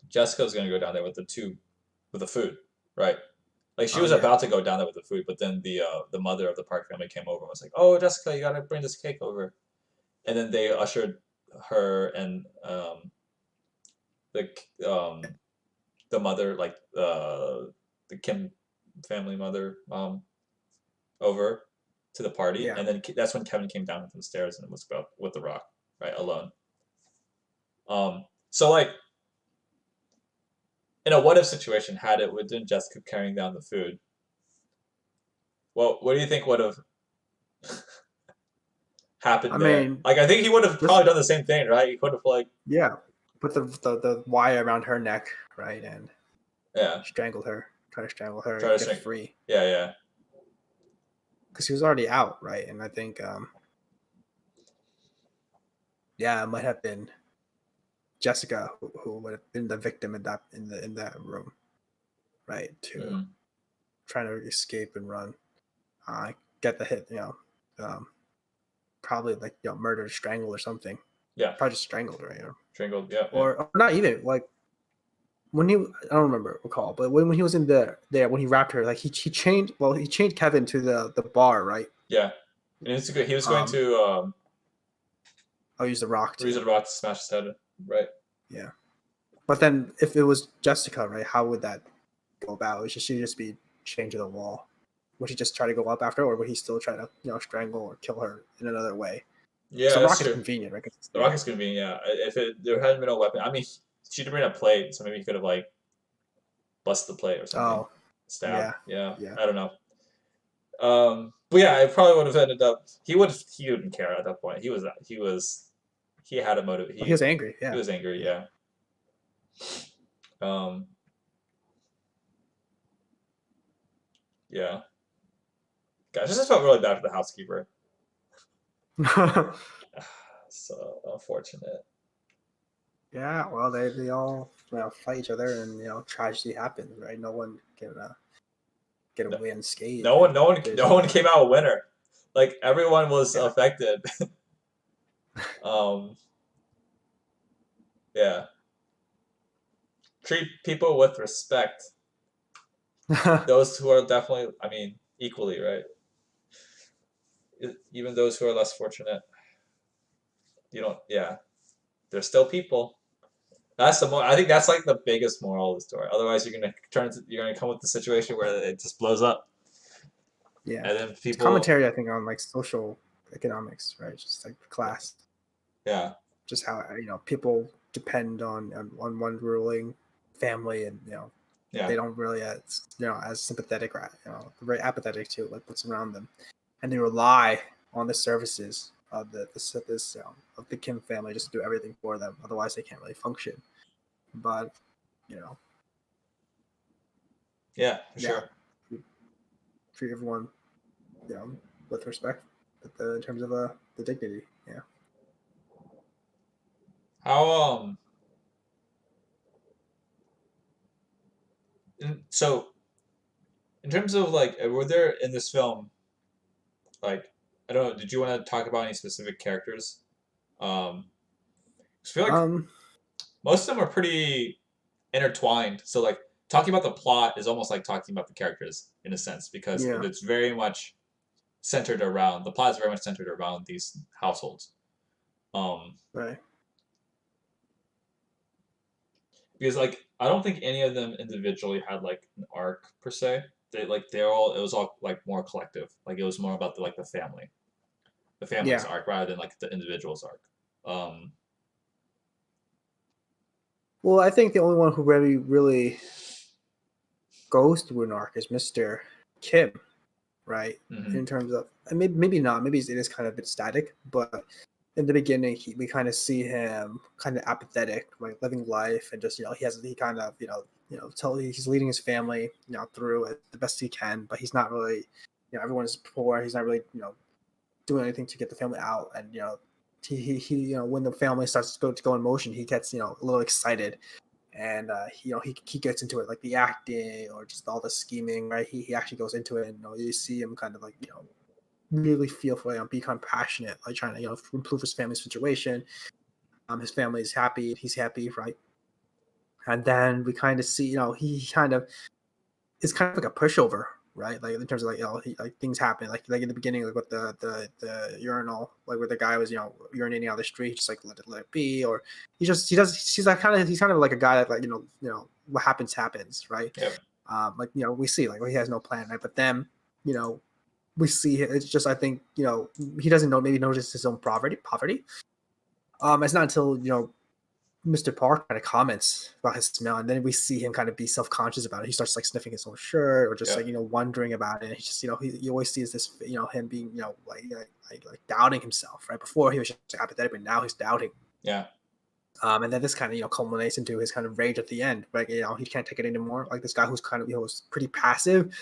Jessica was going to go down there with with the food, right? Like she Oh was yeah, about to go down there with the food, but then the mother of the Park family came over and was like, "Oh, Jessica, you gotta bring this cake over." And then they ushered her and the the mother, like the Kim family mother, over to the party, yeah. and then that's when Kevin came down from the stairs and was about with the rock, right, alone. So like in a what if situation, had it with Jessica carrying down the food, well, what do you think would have I happened there? mean, Like I think he would have just probably done the same thing, right? He could have like yeah, put the wire around her neck, right, and yeah, strangled her, try to strangle her try and to get shrink. free Yeah, yeah, because she was already out, right? And I think yeah, it might have been Jessica who would have been the victim in that room, right? To mm-hmm. trying to escape and run, get the hit, um, probably like murdered, strangled, or something. Yeah, Probably just strangled, right? strangled. Yeah, yeah, Or not even like when I don't recall, but when he was in there when he wrapped her, like he chained Kevin to the bar, right? yeah. And he was going Um, to I'll use the rock use too. a rock to smash his head, right? Yeah, but then if it was Jessica, right? How would that go about? Would she just be chained to the wall? Would he just try to go up after, or would he still try to strangle or kill her in another way? Because Yeah, the that's rock is true. convenient, right? 'Cause it's The rock there. is convenient. Yeah, if there hadn't been a weapon, I mean, she did bring a plate, so maybe he could have like busted the plate or something, Oh, stabbed. yeah, Yeah, yeah. I don't know. But yeah, it probably would have ended up. He wouldn't care at that point. He had a motive. Well, he was angry. He Yeah, was angry. yeah. Yeah. Um. Yeah. Gosh, this just felt really bad for the housekeeper. So unfortunate. Yeah, well, they all fight each other, and tragedy happens, right? No one can get No, away unscathed, and there's no one came out a winner. Like everyone was yeah, affected. Um. Yeah. Treat people with respect. Those who are definitely, I mean, equally, right? Even those who are less fortunate, you don't. Yeah, they're still people. That's the more. I think that's like the biggest moral of the story. Otherwise, you're gonna come with the situation where it just blows up, yeah. and then It's people. commentary, I think, on like social economics, right? Just like class, Yeah, just how people depend on one ruling family, and Yeah. They don't really as sympathetic or very apathetic to like what's around them, and they rely on the services of of the Kim family just to do everything for them. Otherwise, they can't really function. But you know, Yeah, for yeah, sure. treat everyone you know with respect, in terms of the dignity. Yeah. How so in terms of like were there in this film like I don't know, did you want to talk about any specific characters? 'Cause I feel like Um. most of them are pretty intertwined. So like talking about the plot is almost like talking about the characters in a sense because Yeah. it's very much centered around the plot is very much centered around these households. Um, Right. because like I don't think any of them individually had like an arc per se. They're all it was all like more collective. Like it was more about the family's Yeah. arc rather than like the individual's arc. Um, Well, I think the only one who really goes through an arc is Mr. Kim, right? mhm. In terms of, and maybe not, maybe it is kind of a bit static, but in the beginning, we kind of see him kind of apathetic, like living life, and just he kind of he's leading his family through it the best he can, but he's not really everyone is poor, he's not really doing anything to get the family out, and he when the family starts to go in motion, he gets a little excited, and he gets into it like the acting or just all the scheming, right? He actually goes into it, and you see him kind of like really feel for be compassionate, like trying to improve his family's situation. His family is happy, he's happy, right? And then we kind of see he kind of is kind of like a pushover, right? Like in terms of like like things happen, like in the beginning, like with the urinal, like where the guy was urinating on the street, just like let it be, or he's kind of like a guy that like what happens, right? Yep. Like we see like he has no plan, right? But then you know we see it's just I think he doesn't maybe notice his own poverty. It's not until Mr. Park kind of comments about his smell, and then we see him kind of be self-conscious about it. He starts like sniffing his own shirt, or just like Yep. wondering about it. And he just he always sees this him being like doubting himself. Right before he was just apathetic, but now he's doubting. Yeah. And then this kind of culminates into his kind of rage at the end. Like he can't take it anymore. Like this guy who's kind of was pretty passive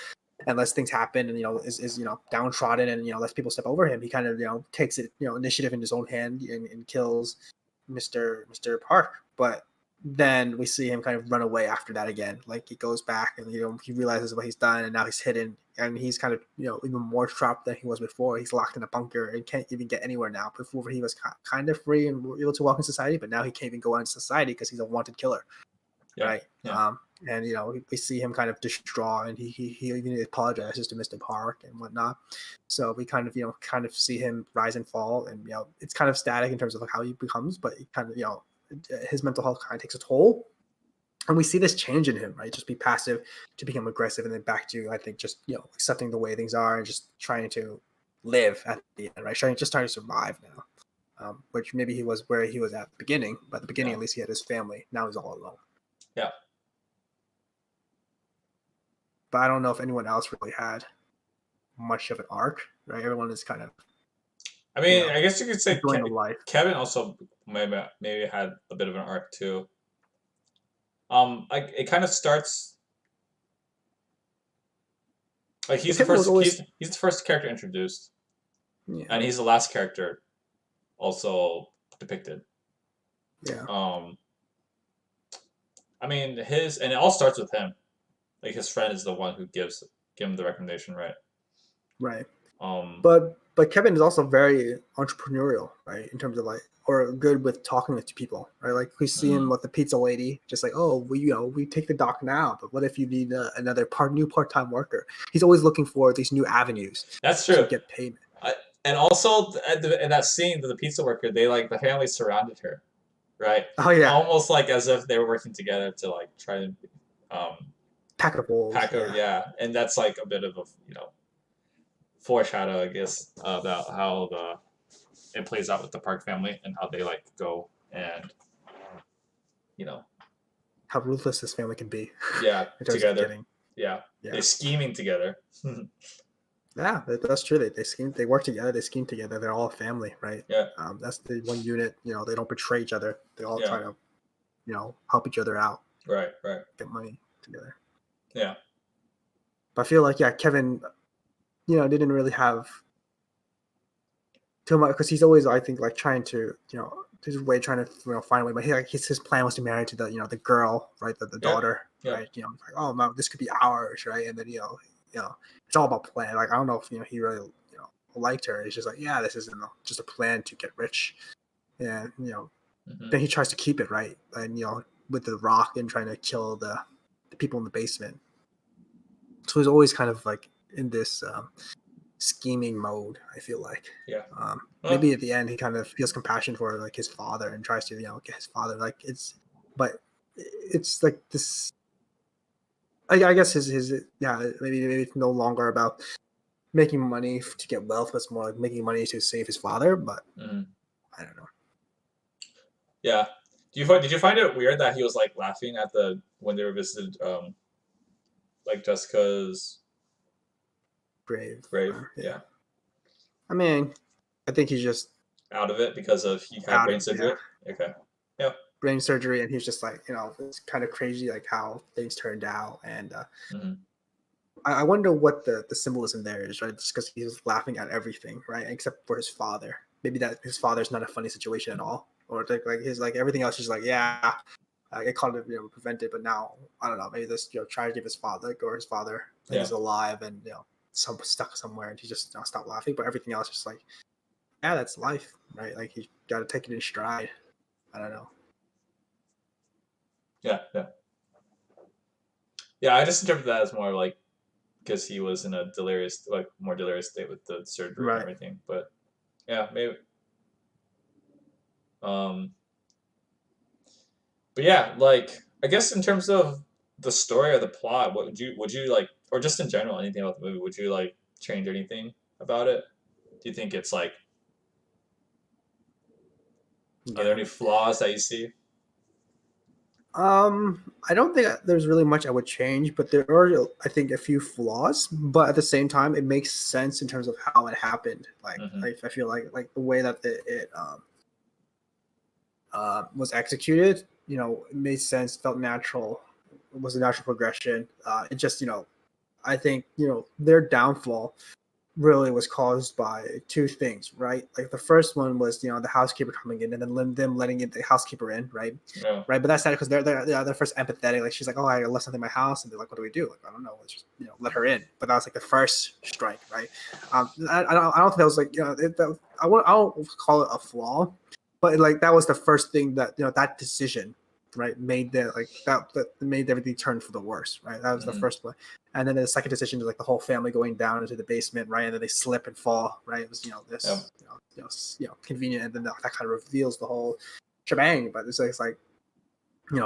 and lets things happen, and is downtrodden, and lets people step over him. He kind of takes it initiative in his own hand, and kills Mr. Park. But then we see him kind of run away after that again. Like he goes back, and he realizes what he's done, and now he's hidden, and he's kind of even more trapped than he was before. He's locked in a bunker and can't even get anywhere now. Before he was kind of free and able to walk in society, but now he can't even go out in society because he's a wanted killer, Yeah. right? Yeah. And we see him kind of distraught, and he even apologizes to Mr. Park and whatnot. So we kind of kind of see him rise and fall, and it's kind of static in terms of like how he becomes, but it kind of his mental health kind of takes a toll, and we see this change in him, right? Just be passive to become aggressive, and then back to I think just accepting the way things are and just trying to live at the end, right? Just trying to survive now. Which maybe he was where he was at the beginning, but at the beginning Yeah. at least he had his family. Now he's all alone. Yeah. But I don't know if anyone else really had much of an arc, right? Everyone is kind of, I mean, I guess you could say enjoying the life. Kevin also maybe had a bit of an arc too. Like it kind of starts like Well, Kevin was always, he's the first character introduced, yeah, and he's the last character also depicted. yeah, Um, I mean his and it all starts with him. Like his friend is the one who give him the recommendation, right? right. Um, But Kevin is also very entrepreneurial, right? In terms of like, or good with talking to people, right? Like we see him mm, with the pizza lady, just like, oh, we take the dock now, but what if you need another new part-time worker? He's always looking for these new avenues that's to true. get payment. And also in that scene, the pizza worker, they like the family surrounded her, right? Oh yeah, Almost like as if they were working together to like try to um, packables, pack her, yeah, yeah. And that's like a bit of a foreshadow, I guess, about how it plays out with the Park family and how they like go and you know how ruthless this family can be Yeah, in terms of together. getting. Yeah, Yeah, they're scheming together. yeah, that's true. They scheme, they work together, they scheme together. They're all a family, right? Yeah, That's the one unit. They don't betray each other. They all yeah, try to help each other out, right, right. get money together. Yeah, But I feel like Kevin, didn't really have too much because he's always, I think, like trying to his way trying to find a way. But his plan was to marry to the girl, right, the yep, daughter, yep. right. Like, oh no, this could be ours, right. And then it's all about plan. Like I don't know if he really liked her. It's just like, yeah, this is just a plan to get rich, and Hmm. then he tries to keep it, right, and with the rock and trying to kill the people in the basement. So he's always kind of like in this scheming mode, I feel like. Yeah. Maybe Well, at the end he kind of feels compassion for like his father and tries to get his father, like but it's like this. I guess his yeah, maybe it's no longer about making money to get wealth, but it's more like making money to save his father. But mhm. I don't know. Yeah. Did you find it weird that he was like laughing at the when they were visited like Jessica's Brave. grave? Yeah. Yeah. I mean, I think he's just Out of it because of he had out brain of surgery. Okay. Yeah. brain surgery, and he's just like it's kind of crazy like how things turned out. And Hmm. I wonder what the symbolism there is, right? Just because he's laughing at everything, right, except for his father. Maybe that his father's not a funny situation at all, or like his like everything else is like, yeah, I caught it, prevented, but now I don't know. Maybe this tragedy of his father, like, or his father, like Yeah. he's alive and stuck somewhere, and he just stopped laughing. But everything else is like, yeah, that's life, right? Like he got to take it in stride. I don't know. Yeah. Yeah. Yeah. I just interpret that as more like because he was in a delirious, like more delirious state with the surgery and Right. everything. But yeah, maybe. Um. But yeah, like I guess in terms of the story or the plot, what would you like, or just in general, anything about the movie? Would you like change anything about it? Do you think it's like, are there Yeah. any flaws that you see? I don't think there's really much I would change, but there are, I think, a few flaws. But at the same time, it makes sense in terms of how it happened. Like, Hmm. I feel like the way that it was executed, it made sense, felt natural, it was a natural progression. It just, I think, their downfall really was caused by two things, right? Like the first one was the housekeeper coming in and then them letting the housekeeper in, right? Yeah. Right, but that's sad because they're first empathetic. Like she's like, "Oh, I left something in my house," and they're like, "What do we do?" Like, I don't know. Let's just let her in. But that was like the first strike, right? I don't think that was like I don't call it a flaw, but like that was the first thing that that decision, right, made that made everything turn for the worse, right? That was the Hmm. first one. And then the second decision is like the whole family going down into the basement, right? And then they slip and fall, right? It was Yeah. this convenient, and then that kind of reveals the whole shebang. But it's like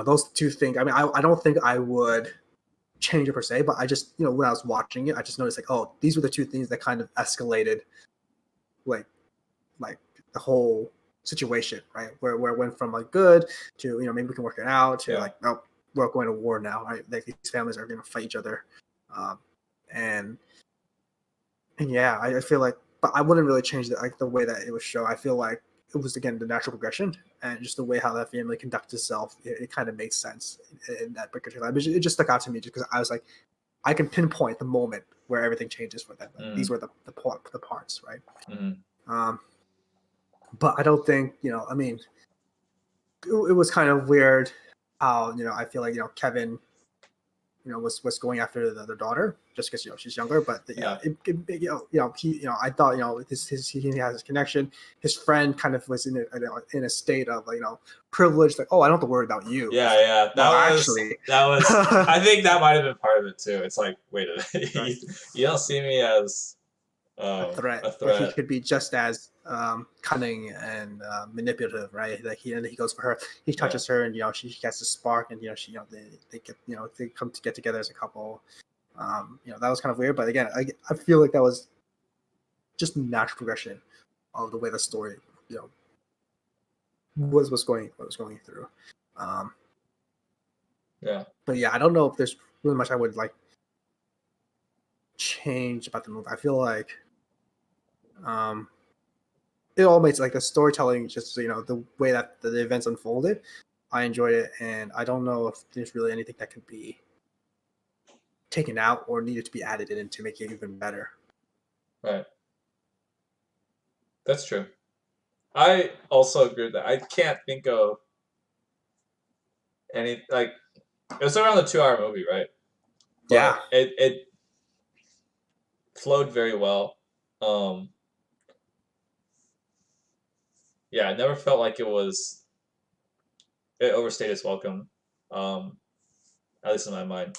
those two things. I mean, I don't think I would change it per se, but I just when I was watching it, I just noticed like, oh, these were the two things that kind of escalated like like the whole situation, right? Where it went from like good to maybe we can work it out to Yeah. like, no, we're going to war now, right? Like these families are going to fight each other, um, and yeah, I feel like, but I wouldn't really change the way that it was shown. I feel like it was again the natural progression and just the way how that family conducts itself. It kind of made sense in that particular time. It just stuck out to me just because I was like, I can pinpoint the moment where everything changes for them. Like, these Hmm. were the parts, right? Hmm. Um, but I don't think I mean, it was kind of weird how I feel like Kevin was going after the daughter just because she's younger. But yeah, Yeah. I thought he has his connection. His friend kind of was in a state of like privilege, like, oh, I don't have to worry about you. Yeah. Yeah. Well, actually, That was. I think that might have been part of it too. It's like, wait a minute, right, you don't see me as a threat, a but he threat. could be just as cunning and manipulative, right? Like he goes for her, he Yeah. touches her, and she gets a spark, and she they get they come to get together as a couple. That was kind of weird, but again, I feel like that was just natural progression of the way the story you know was going through. Um, Yeah. But yeah, I don't know if there's really much I would like change about the movie. I feel like um it all makes like the storytelling, just the way that the events unfolded. I enjoyed it, and I don't know if there's really anything that could be taken out or needed to be added in to make it even better. Right. That's true. I also agree with that. I can't think of any like it was around the 2 hour movie, right? Yeah, But it flowed very well. Um, yeah, I never felt like it overstayed its welcome. Um, at least in my mind.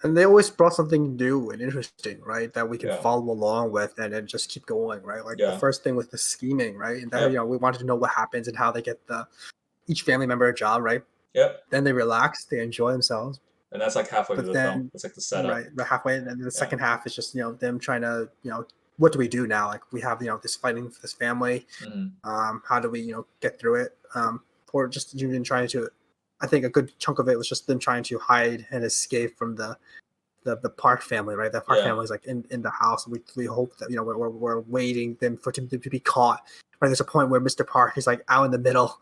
and they always brought something new and interesting, right? That we can Yeah. follow along with and then just keep going, right? Like the Yeah. first thing with the scheming, right? And that Yep. we wanted to know what happens and how they get the each family member a job, right? Yep. Then they relax, they enjoy themselves. And that's like halfway through But the film. then It's like the setup. right, the halfway, and then the Yeah. second half is just them trying to what do we do now? Like we have this fighting for this family. Mm-hmm. How do we get through it? Or just even trying to. I think a good chunk of it was just them trying to hide and escape from the Park family, right? That Park Yeah. family is like in the house. We hope that we're waiting them for them to be caught. Right? There's a point where Mr. Park is like out in the middle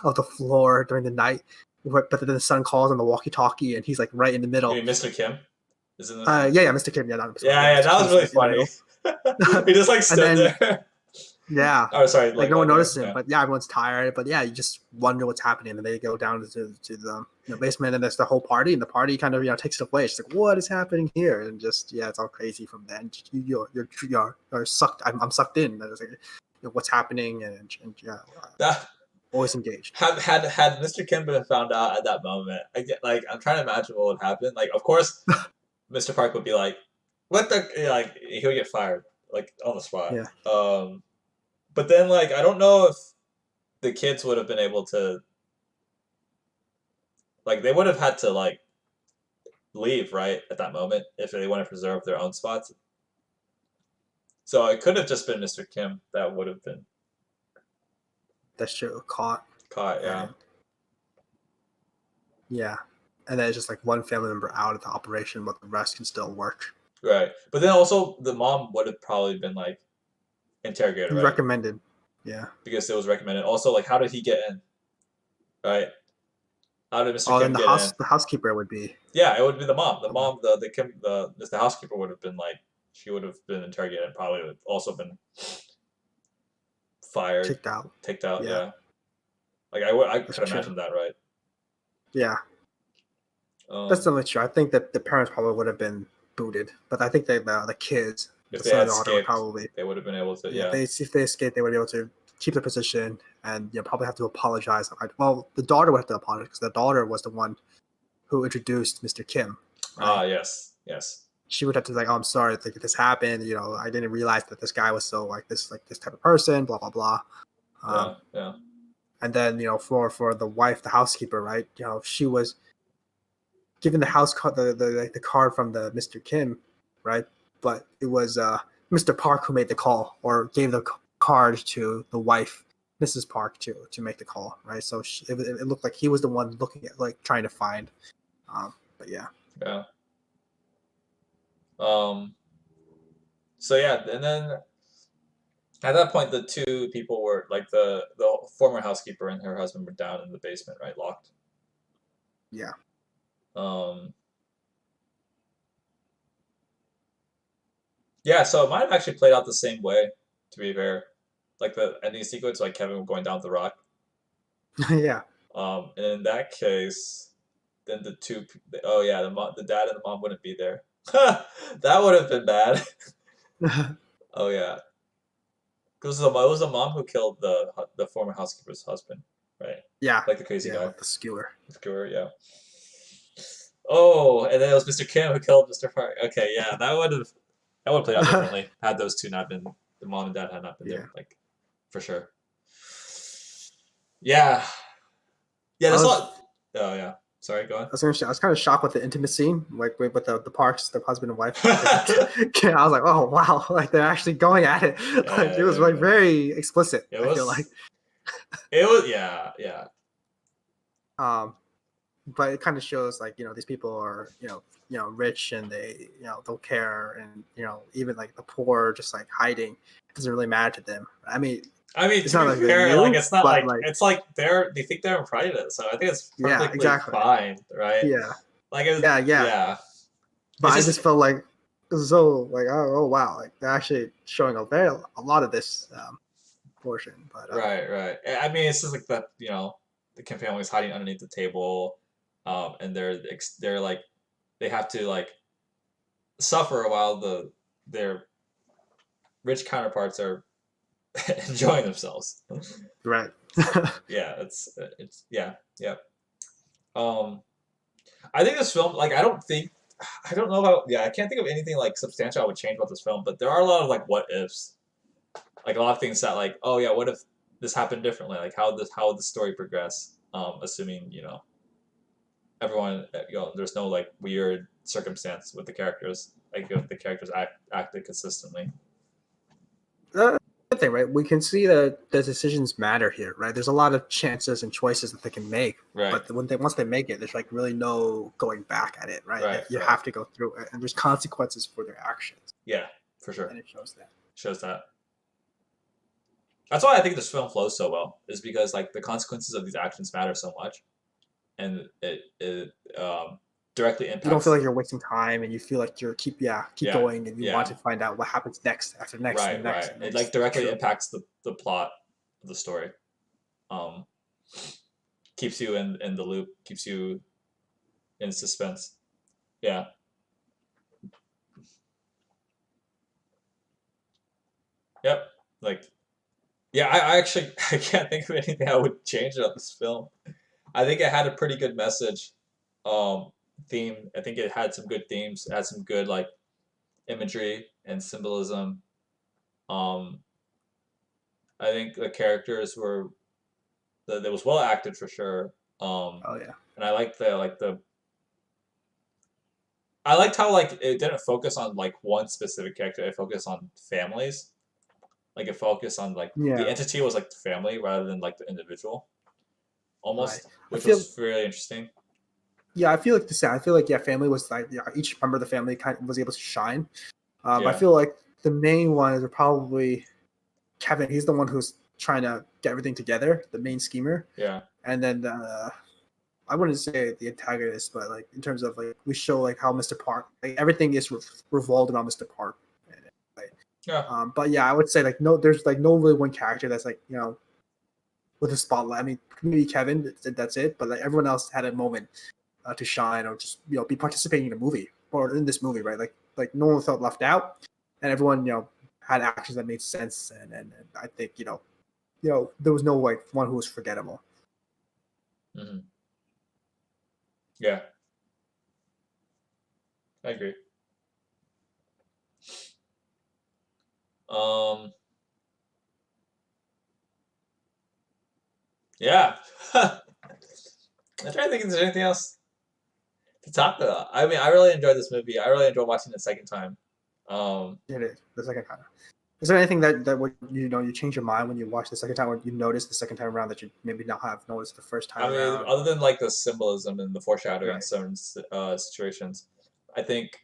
of the floor during the night, but then the son calls on the walkie-talkie, and he's like right in the You middle. mean Mr. Kim? Isn't it? Yeah, Mr. Kim, yeah, not Mr. Park, Yeah, yeah, Mr. that was Kim's really in the funny. middle. He just like And stood then there. yeah, Oh, sorry, like no go one there. notices him, Yeah. but yeah, everyone's tired. But yeah, you just wonder what's happening, and they go down to the basement, and there's the whole party, and the party kind of takes it away. She's like, "What is happening here?" And just it's all crazy from then. You're sucked. I'm sucked in. There's like, what's happening, and yeah, That always engaged. had Mr. Kim been found out at that moment, I'm trying to imagine what would happen. Like, of course, Mr. Park would be like, "What the?" Like, he would get fired like on the spot. Yeah, But then like I don't know if the kids would have been able to like they would have had to like leave right at that moment if they want to preserve their own spots. So it could have just been Mr. Kim that would have been that's true. Caught, caught. Yeah. and yeah, and then it's just like one family member out of the operation, but the rest can still work. Right. But then also the mom would have probably been like interrogated, right? Recommended. Yeah. Because it was recommended. Also, like, how did he get in? Right? How did Mr. Oh, Kim then get in? the housekeeper would be Yeah, it would be the mom. The mom, the Kim, the housekeeper would have been like, she would have been interrogated and probably would have also been fired, kicked out. kicked out. Yeah. Yeah. Like I That's could true. imagine that, right? Yeah, that's definitely true. I think that the parents probably would have been booted, but I think the kids, if the they son had and daughter, would escaped, probably they would have been able to. if Yeah. they escaped, they would be able to keep their position and probably have to apologize. Well, the daughter would have to apologize because the daughter was the one who introduced Mr. Kim. Right? Ah, yes, yes. She would have to like, oh, I'm sorry, like this happened. I didn't realize that this guy was so like this type of person. Blah blah blah. Yeah, yeah. And then for the wife, the housekeeper, right? She was given the house card, the card from the Mr. Kim, right? But it was Mr. Park who made the call or gave the card to the wife, Mrs. Park, to make the call, right? So it looked like he was the one looking at like trying to find. But yeah. Yeah. So yeah, and then at that point, the two people were like the former housekeeper and her husband were down in the basement, right, locked. Yeah. Yeah, so it might have actually played out the same way, to be fair. Like the ending sequence, like Kevin going down the rock. Yeah. And in that case, then oh yeah, the dad and the mom wouldn't be there. That would have been bad. Oh yeah, because it was the mom who killed the former housekeeper's husband, right? Yeah. Like the crazy guy. With the skewer. The skewer, yeah. Oh, and then it was Mr. Kim who killed Mr. Park. Okay, yeah, that would have played out differently had those two not been the mom and dad had not been there, like for sure. Yeah, yeah. There's a lot. Oh yeah. Sorry, go on. I was kind of shocked with the intimate scene, like with the Parks, the husband and wife. I was like, oh wow, like they're actually going at it. Like, it was like very explicit. I feel like it was, yeah. but it kind of shows like these people are rich and they don't care, and even like the poor just like hiding, it doesn't really matter to them. I mean, I mean, it's to not be like they fair, like knew, it's not but like like it's like they think they're in private, so I think it's yeah, perfectly exactly, fine, right? yeah, Like it's yeah. yeah, But it's I just just felt like it was so like oh wow, like they're actually showing a lot of this portion, but right. I mean, it's just like that, the Kim family's hiding underneath the table, and they're like they have to like suffer while their rich counterparts are enjoying themselves. right. Yeah, it's yeah. Um, I think this film, like, I don't know about, yeah, I can't think of anything like substantial I would change about this film, but there are a lot of like what ifs, like a lot of things that like, oh yeah, what if this happened differently? Like how would the story progress? Assuming everyone, there's no like weird circumstance with the characters, like if the characters acted consistently. uh, Good thing, right? We can see that the decisions matter here, right? There's a lot of chances and choices that they can make, Right, but once they make it, there's like really no going back at it, right? right, Like you right. have to go through it, and there's consequences for their actions, Yeah, for sure. and it shows that. Shows that. That's why I think this film flows so well, is because like the consequences of these actions matter so much, and it directly You don't feel impacts. like you're wasting time, and you feel like you're keep Yeah, going, and you want yeah, to find out what happens next, after next, and right, next, right. and It like next. directly True. impacts the plot of the story. Um, Keeps you in the loop, keeps you in suspense. Yeah, yep. Like, yeah, I actually I can't think of anything I would change about this film. I think it had a pretty good message, um, theme. I think it had some good themes. It had some good like imagery and symbolism. Um, I think the characters were that was well acted for sure. Oh yeah. And I liked how like it didn't focus on like one specific character. It focused on families. Like it focused on like the Yeah. entity was like the family rather than like the individual Right. almost, I which feel was really interesting. Yeah, I feel like the same. I feel like family was like each member of the family kind of was able to shine. I Yeah, feel like the main one is probably Kevin. He's the one who's trying to get everything together, the main schemer, yeah, and then I wouldn't say the antagonist, but like in terms of like we show like how Mr. Park, like everything is revolved around Mr. Park. yeah. But yeah, I would say like no, there's like no really one character that's like with a spotlight. I mean, maybe Kevin, that's it, but like everyone else had a moment to shine or just be participating in a movie or in this movie, right? Like no one felt left out, and everyone had actions that made sense, and I think there was no like one who was forgettable. Hmm. Yeah, I agree. Um, yeah. I'm trying to think if there's anything else to talk about. I mean, I really enjoyed this movie. I really enjoyed watching it the second time. Um, It is the second time. Is there anything that would you change your mind when you watch the second time, or you notice the second time around that you maybe not have noticed the first time I mean, around? other than like the symbolism and the foreshadowing in Right. certain situations, I think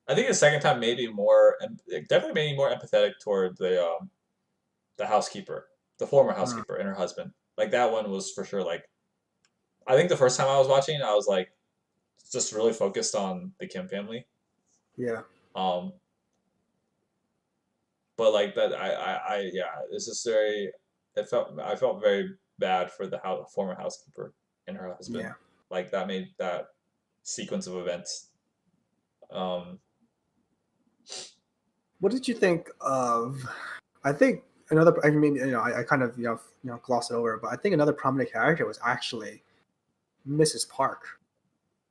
I think the second time made me more, it definitely made me more empathetic toward the housekeeper, the former Mm, housekeeper and her husband. Like that one was for sure. Like I think the first time I was watching, I was like just really focused on the Kim family. yeah. Um, but like that, yeah, it's just very. I felt very bad for the former housekeeper and her husband. Yeah. Like that made that sequence of events. Um, What did you think of? I think another. I mean, I kind of glossed it over, but I think another prominent character was actually Mrs. Park,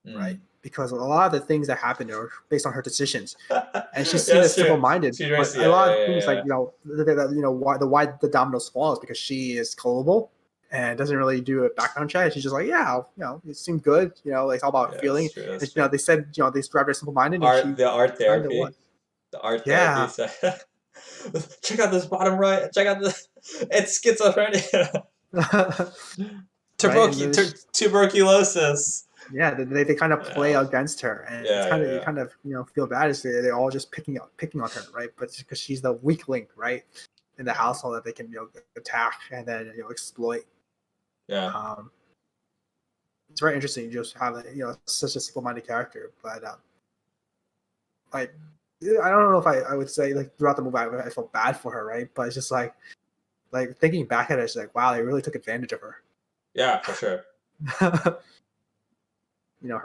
right? mm. Because a lot of the things that happened are based on her decisions, and she's seen That's as true. simple-minded. She's But very a yeah lot yeah of things, like yeah why the dominoes fall is because she is gullible and doesn't really do a background check. She's just like, yeah, it seemed good. Like it's all yeah. about feeling. That's true. That's And true. they said they described her simple-minded, and Art she the art kind of was. therapy, the art therapy Yeah, side. Check out this bottom right. Check out this. It's schizophrenia. right? And then Tuberculosis. yeah, they kind of play Yeah. against her, and it's Yeah. kind of Yeah. you Yeah. kind of feel bad as they're all just picking on her, right? But because she's the weak link, right, in the household that they can attack and then exploit. Yeah. Um, it's very interesting just how such a simple-minded character, but like I don't know if I would say like throughout the movie I felt bad for her, right? But it's just like thinking back at it, it's like wow, they really took advantage of her. Yeah, for sure. Her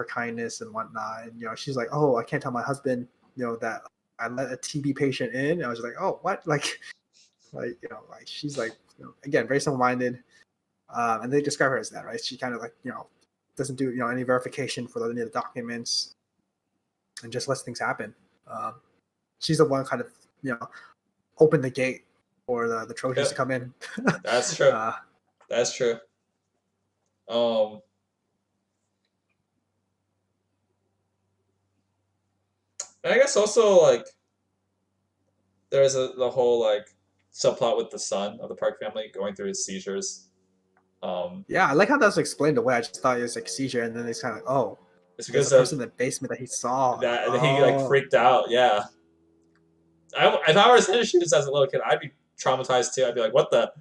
kindness and whatnot, and she's like, oh, I can't tell my husband, that I let a TB patient in. And I was like, oh, what? Like she's like, again, very simple-minded, and they describe her as that, right? She kind of like, doesn't do any verification for any of the documents, and just lets things happen. Um, she's the one kind of open the gate for the Trojans to Yep. come in. That's true. uh, That's true. Um, and I guess also like there's the whole like subplot with the son of the Park family going through his seizures. yeah, I like how that's explained away. I just thought it was like seizure, and then it's kind of like, oh, It's there's a because of person in the basement that he saw. Like, that he like oh, freaked out. Yeah, if I was in his shoes as a little kid, I'd be traumatized too. I'd be like, what the?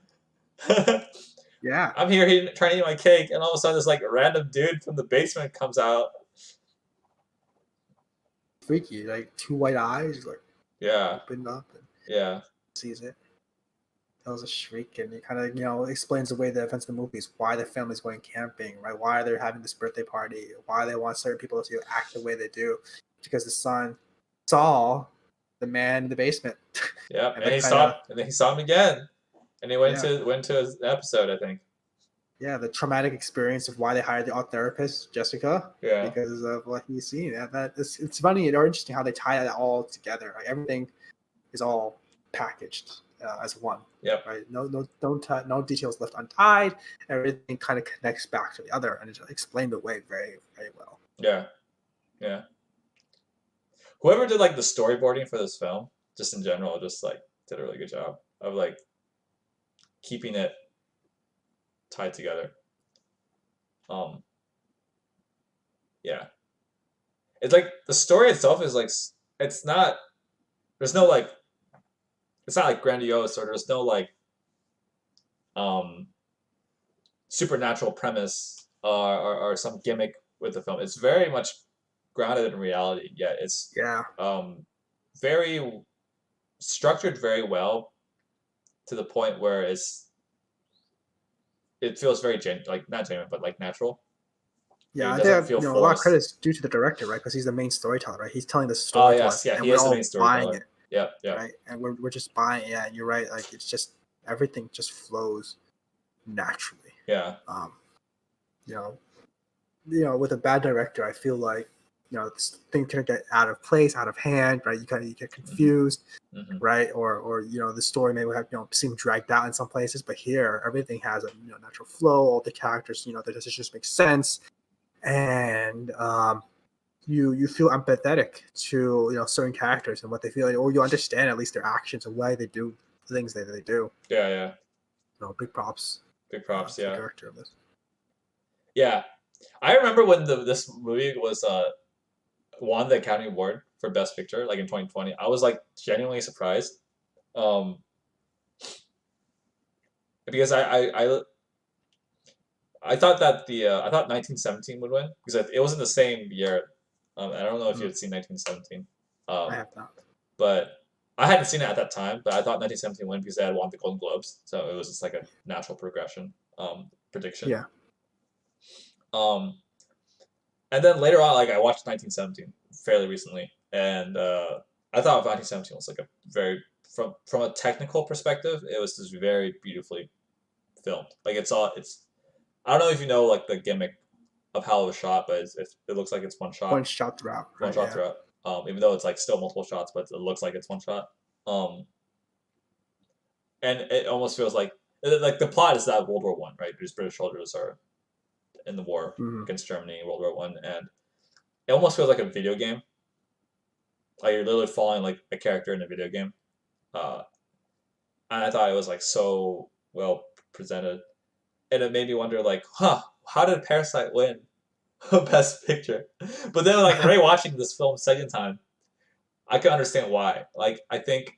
yeah, I'm here trying to eat my cake, and all of a sudden this like random dude from the basement comes out. freaky. Like two white eyes, like Yeah, opened up and yeah, sees it. That was a shriek, and it kind of explains away the events of the movies. Why the family's going camping, right? Why they're having this birthday party. Why they want certain people to act the way they do, because the son saw the man in the basement, yeah. and And that he kind of saw, and then he saw him again, and he yeah. went to his episode, I think. Yeah, the traumatic experience of why they hired the art therapist, Jessica, Yeah, because of what he's seen. Yeah, it's funny or interesting how they tie that all together. Like everything is all packaged as one, yep, right? No details left untied. Everything kind of connects back to the other, and it's explained away very, very well. yeah, yeah. Whoever did like the storyboarding for this film, just in general, just like did a really good job of like keeping it tied together. Um, yeah, it's like the story itself is like it's not. There's no like it's not like grandiose or there's no like um supernatural premise or some gimmick with the film. It's very much grounded in reality. Yet it's Yeah, um very structured very well to the point where it feels very like not genuine but like natural. yeah. It I doesn't think feel a lot of credit forced. is due to the director, right? Because he's the main storyteller, right? He's telling the Oh story to yes, us, yeah, and he we're is the main all buying storyteller. it, Yep, yep, right? And we're just buying. Yeah, and you're right. Like it's just everything just flows naturally. yeah, Um, you know, with a bad director, I feel like things can get out of place, out of hand, right? You get confused, hmm right? Or the story may have seem dragged out in some places, but here everything has a natural flow. All the characters, the decisions just make sense, and you feel empathetic to certain characters and what they feel, or you understand at least their actions and why they do the things that they do. yeah, yeah. Big props Big props, to the yeah, director of this. yeah. I remember when this movie was won the Academy Award for Best Picture, like in 2020. I was like genuinely surprised, um, because I thought that the I thought 1917 would win because it was in the same year. I don't know if you Mm, had seen 1917, I have not. but I hadn't seen it at that time. But I thought 1917 won because they had won the Golden Globes, so it was just like a natural progression prediction. Yeah. Um, and then later on, like I watched 1917 fairly recently, and I thought 1917 was like a very from a technical perspective, it was just very beautifully filmed. Like it's I don't know if you know like the gimmick of how it was shot, but it looks like it's One shot throughout, one right? shot Yeah. throughout. Even though it's like still multiple shots, but it looks like it's one shot. Um, and it almost feels like the plot is that World War One, right? These British soldiers are in the war Mm-hmm. against Germany, World War One, and it almost feels like a video game. Like you're literally following like a character in a video game. uh, and I thought it was like so well presented, and it made me wonder like, how did Parasite win Best Picture? But then like rewatching this film second time, I can understand why. Like I think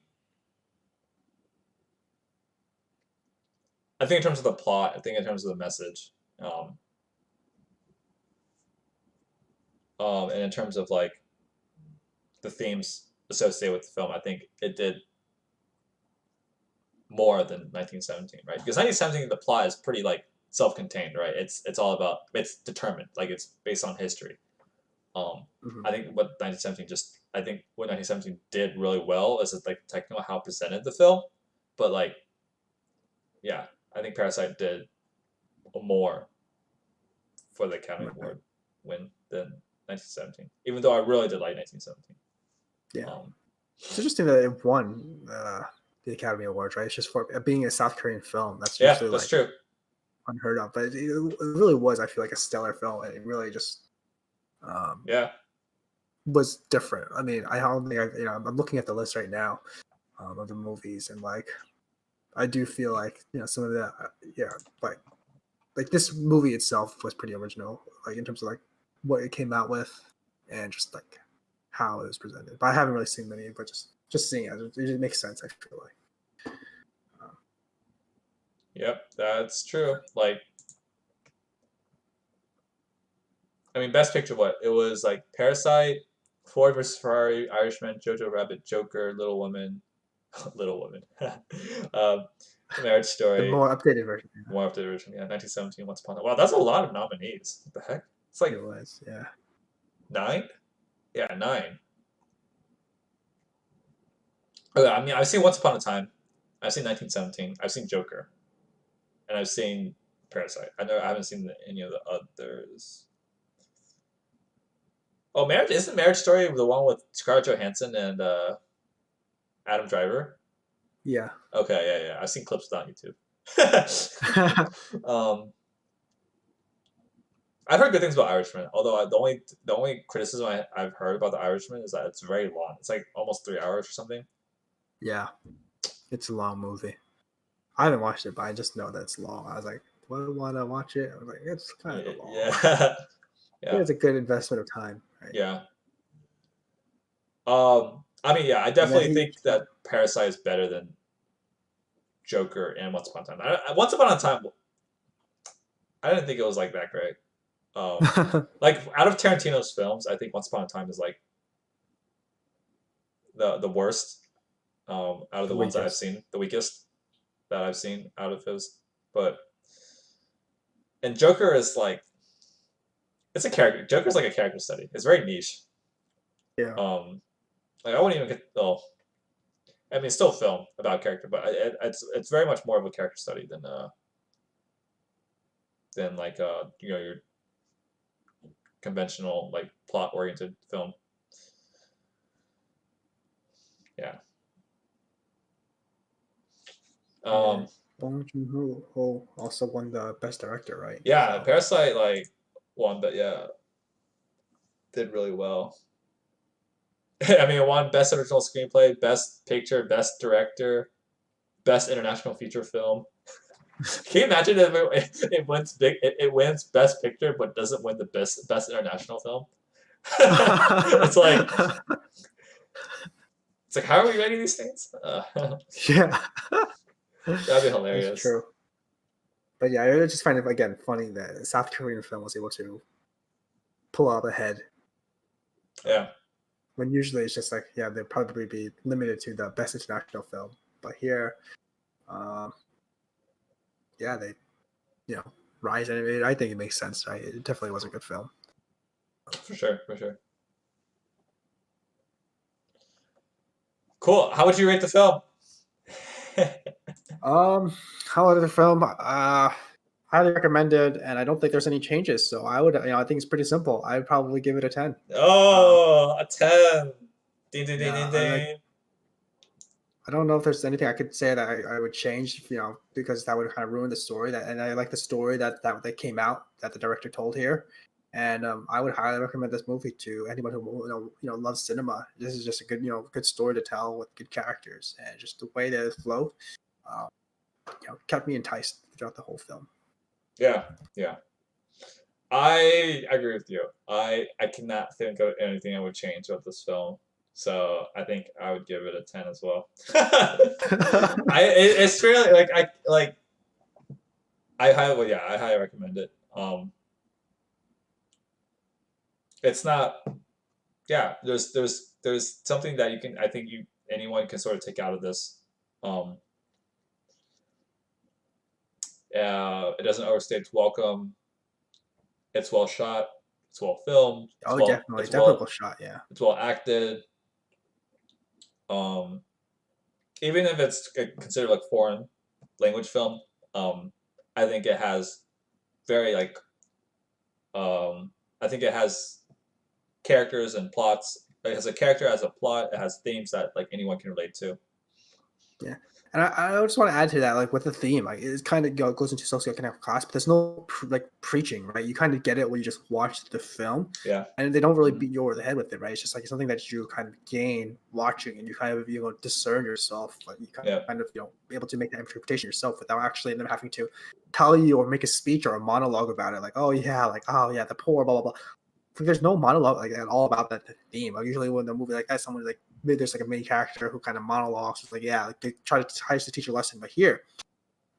in terms of the plot, I think in terms of the message, um, and in terms of like the themes associated with the film, I think it did more than 1917, right? Because 1917, the plot is pretty like self-contained, right? It's all about it's determined, like it's based on history. Mhm. I think what 1917 did really well is like technical how it presented the film, but like yeah, I think Parasite did more for the Academy Right. Award win than 1917. Even though I really did like 1917. Yeah. Um, It's interesting that it won the Academy Awards, right? It's just for being a South Korean film. That's yeah, usually that's like true. unheard of, but it really was. I feel like a stellar film, and it really just um, Yeah, was different. I mean, I don't think I'm looking at the list right now of the movies, and like I do feel like some of that, yeah, like this movie itself was pretty original, like in terms of like what it came out with, and just like how it was presented. But I haven't really seen many, but just seeing it makes sense. I feel like. yep, that's true. Like I mean, Best Picture, what? It was like Parasite, Ford versus Ferrari, Irishman, Jojo Rabbit, Joker, Little Woman, Little Woman, um, Marriage The Story, more updated version, more of the original, yeah, 1917, Once Upon a Wow, that's a lot of nominees. What the heck? It's it like was, yeah. nine? Yeah, nine. Okay, I mean, I've seen Once Upon a Time, I've seen 1917, I've seen Joker, and I've seen Parasite. I haven't seen any of the others. Oh, Marriage isn't Marriage Story the one with Scarlett Johansson and Adam Driver? Yeah. Okay, yeah. I've seen clips on YouTube. um, I've heard good things about Irishman. Although the only criticism I've heard about the Irishman is that it's very long. It's like almost 3 hours or something. Yeah, it's a long movie. I haven't watched it, but I just know that it's long. I was like, do I want to watch it? I was like, it's kind of long. Yeah, yeah, It's a good investment of time, right? yeah. I mean, yeah, I And then definitely he, think that Parasite is better than Joker and Once Upon a Time. Once Upon a Time, I didn't think it was like that great. Like out of Tarantino's films, I think Once Upon a Time is like the worst out of the the ones that I've weakest. seen, the weakest that I've seen out of his. But and Joker is like it's a character. Joker's like a character study. It's very niche. Yeah. Like I wouldn't even get. Oh, I mean, it's still a film about character, but it's very much more of a character study than like your conventional like plot oriented film. Yeah. Um. And Bong Joon-ho also won the best director, right? Yeah. So Parasite like won, but yeah, did really well. I mean, it won best original screenplay, best picture, best director, best international feature film. Can you imagine if it wins it wins best picture but doesn't win the best international film? it's like how are we rating these things? yeah, That'd be that's hilarious. true. But yeah, I just find it again funny that a South Korean film was able to pull out ahead Yeah, when usually it's just like, yeah, they'd probably be limited to the best international film. But here, um, yeah, they, you know, rise, and I think it makes sense, right? It definitely was a good film. for sure, for sure. Cool. How would you rate the film? How other film? Highly recommended, and I don't think there's any changes. So I would, I think it's pretty simple. I'd probably give it a 10. Um, Oh, a 10. Ding, ding, ding, yeah, ding, I like. ding. I don't know if there's anything I could say that I would change, because that would kind of ruin the story. And I like the story that came out that the director told here. And I would highly recommend this movie to anyone who loves cinema. This is just a good good story to tell with good characters, and just the way that it flowed, um, kept me enticed throughout the whole film. Yeah, yeah. I agree with you. I cannot think of anything I would change about this film. So I think I would give it a 10 as well. It's fairly I highly well, yeah, I highly recommend it. It's not yeah, there's something that you can I think you anyone can sort of take out of this. Um it doesn't overstay its welcome. It's well shot. It's well filmed. Oh, definitely, definitely well shot. Yeah, It's well acted. Um, even if it's considered like foreign language film, I think it has very I think it has characters and plots. It has a character, has a plot. It has themes that like anyone can relate to. yeah. And I just want to add to that, like with the theme, like it kind of goes into socioeconomic class, but there's no like preaching, right? You kind of get it when you just watch the film, Yeah, and they don't really beat you over the head with it, right? It's just like something that you kind of gain watching, and you kind of discern yourself, like you yeah, kind of be able to make that interpretation yourself without actually them having to tell you or make a speech or a monologue about it, like oh yeah, the poor, blah blah blah. Like, there's no monologue like at all about that theme. Like, usually when the movie like that, someone like maybe there's like a main character who kind of monologues. It's like like they tries to teach a lesson, but here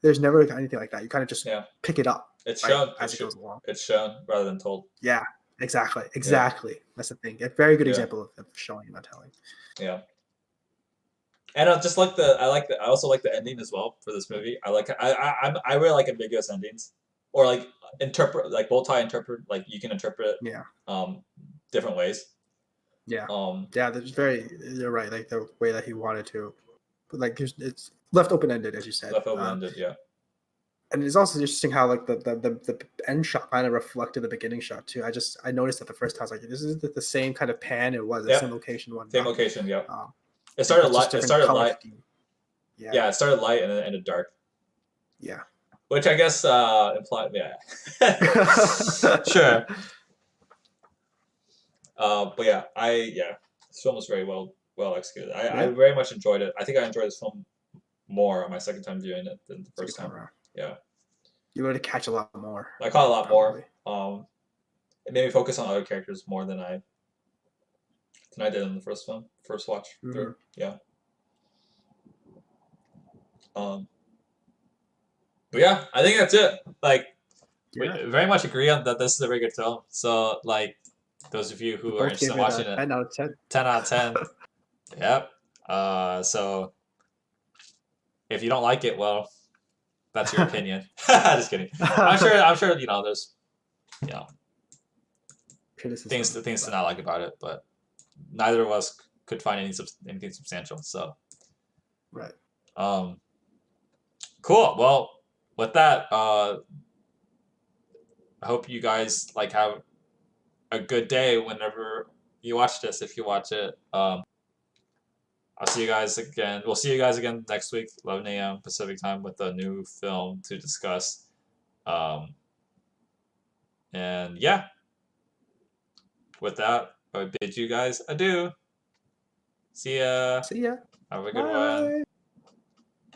there's never like, anything like that. You kind of just yeah. pick it up It's right shown. as it goes along. It's shown rather than told. Yeah, exactly, Yeah, exactly. That's the thing. A very good yeah, example of showing and not telling. yeah. And I just like the I also like the ending as well for this movie. I really like ambiguous endings or like interpret like multi interpret like you can interpret Yeah, um different ways. yeah, Um yeah. There's very you're right. Like the way that he wanted to, but like it's left open ended, as you said. left open ended. Yeah, And it's also interesting how like the end shot kind of reflected the beginning shot too. I noticed that the first time I was like, this is the same kind of pan it was, the yeah. same location, Same whatnot. location. Yeah. Um, It yeah, started but just light. It different started color light. scheme. Yeah, Yeah, it started light and then ended dark. yeah. Which I guess implied. Yeah. Sure. But yeah, this film was very well executed. I Yeah, very much enjoyed it. I think I enjoyed this film more on my second time viewing it than the second first time time. around. Yeah, You were to catch a lot more. I caught a lot more. Probably. It made me focus on other characters more than I did in the first film, first watch Mm-hmm. through. Yeah. Um, but yeah, I think that's it. Like we Yeah, very much agree on that this is a very good film. So like those of you we who are both interested gave in it watching a it, 10 out of 10. 10 out of 10. Yep. So if you don't like it, well, that's your opinion. Just kidding. I'm sure. There's you know Criticism. things to not like about it, but neither of us could find anything substantial. So, Right. um, cool. Well, with that, I hope you guys like have a good day whenever you watch this. If you watch it, I'll see you guys again. We'll see you guys again next week, 11 a.m. Pacific time, with a new film to discuss. Um, and yeah, with that, I bid you guys adieu. See ya. See ya. Have a good one. Bye.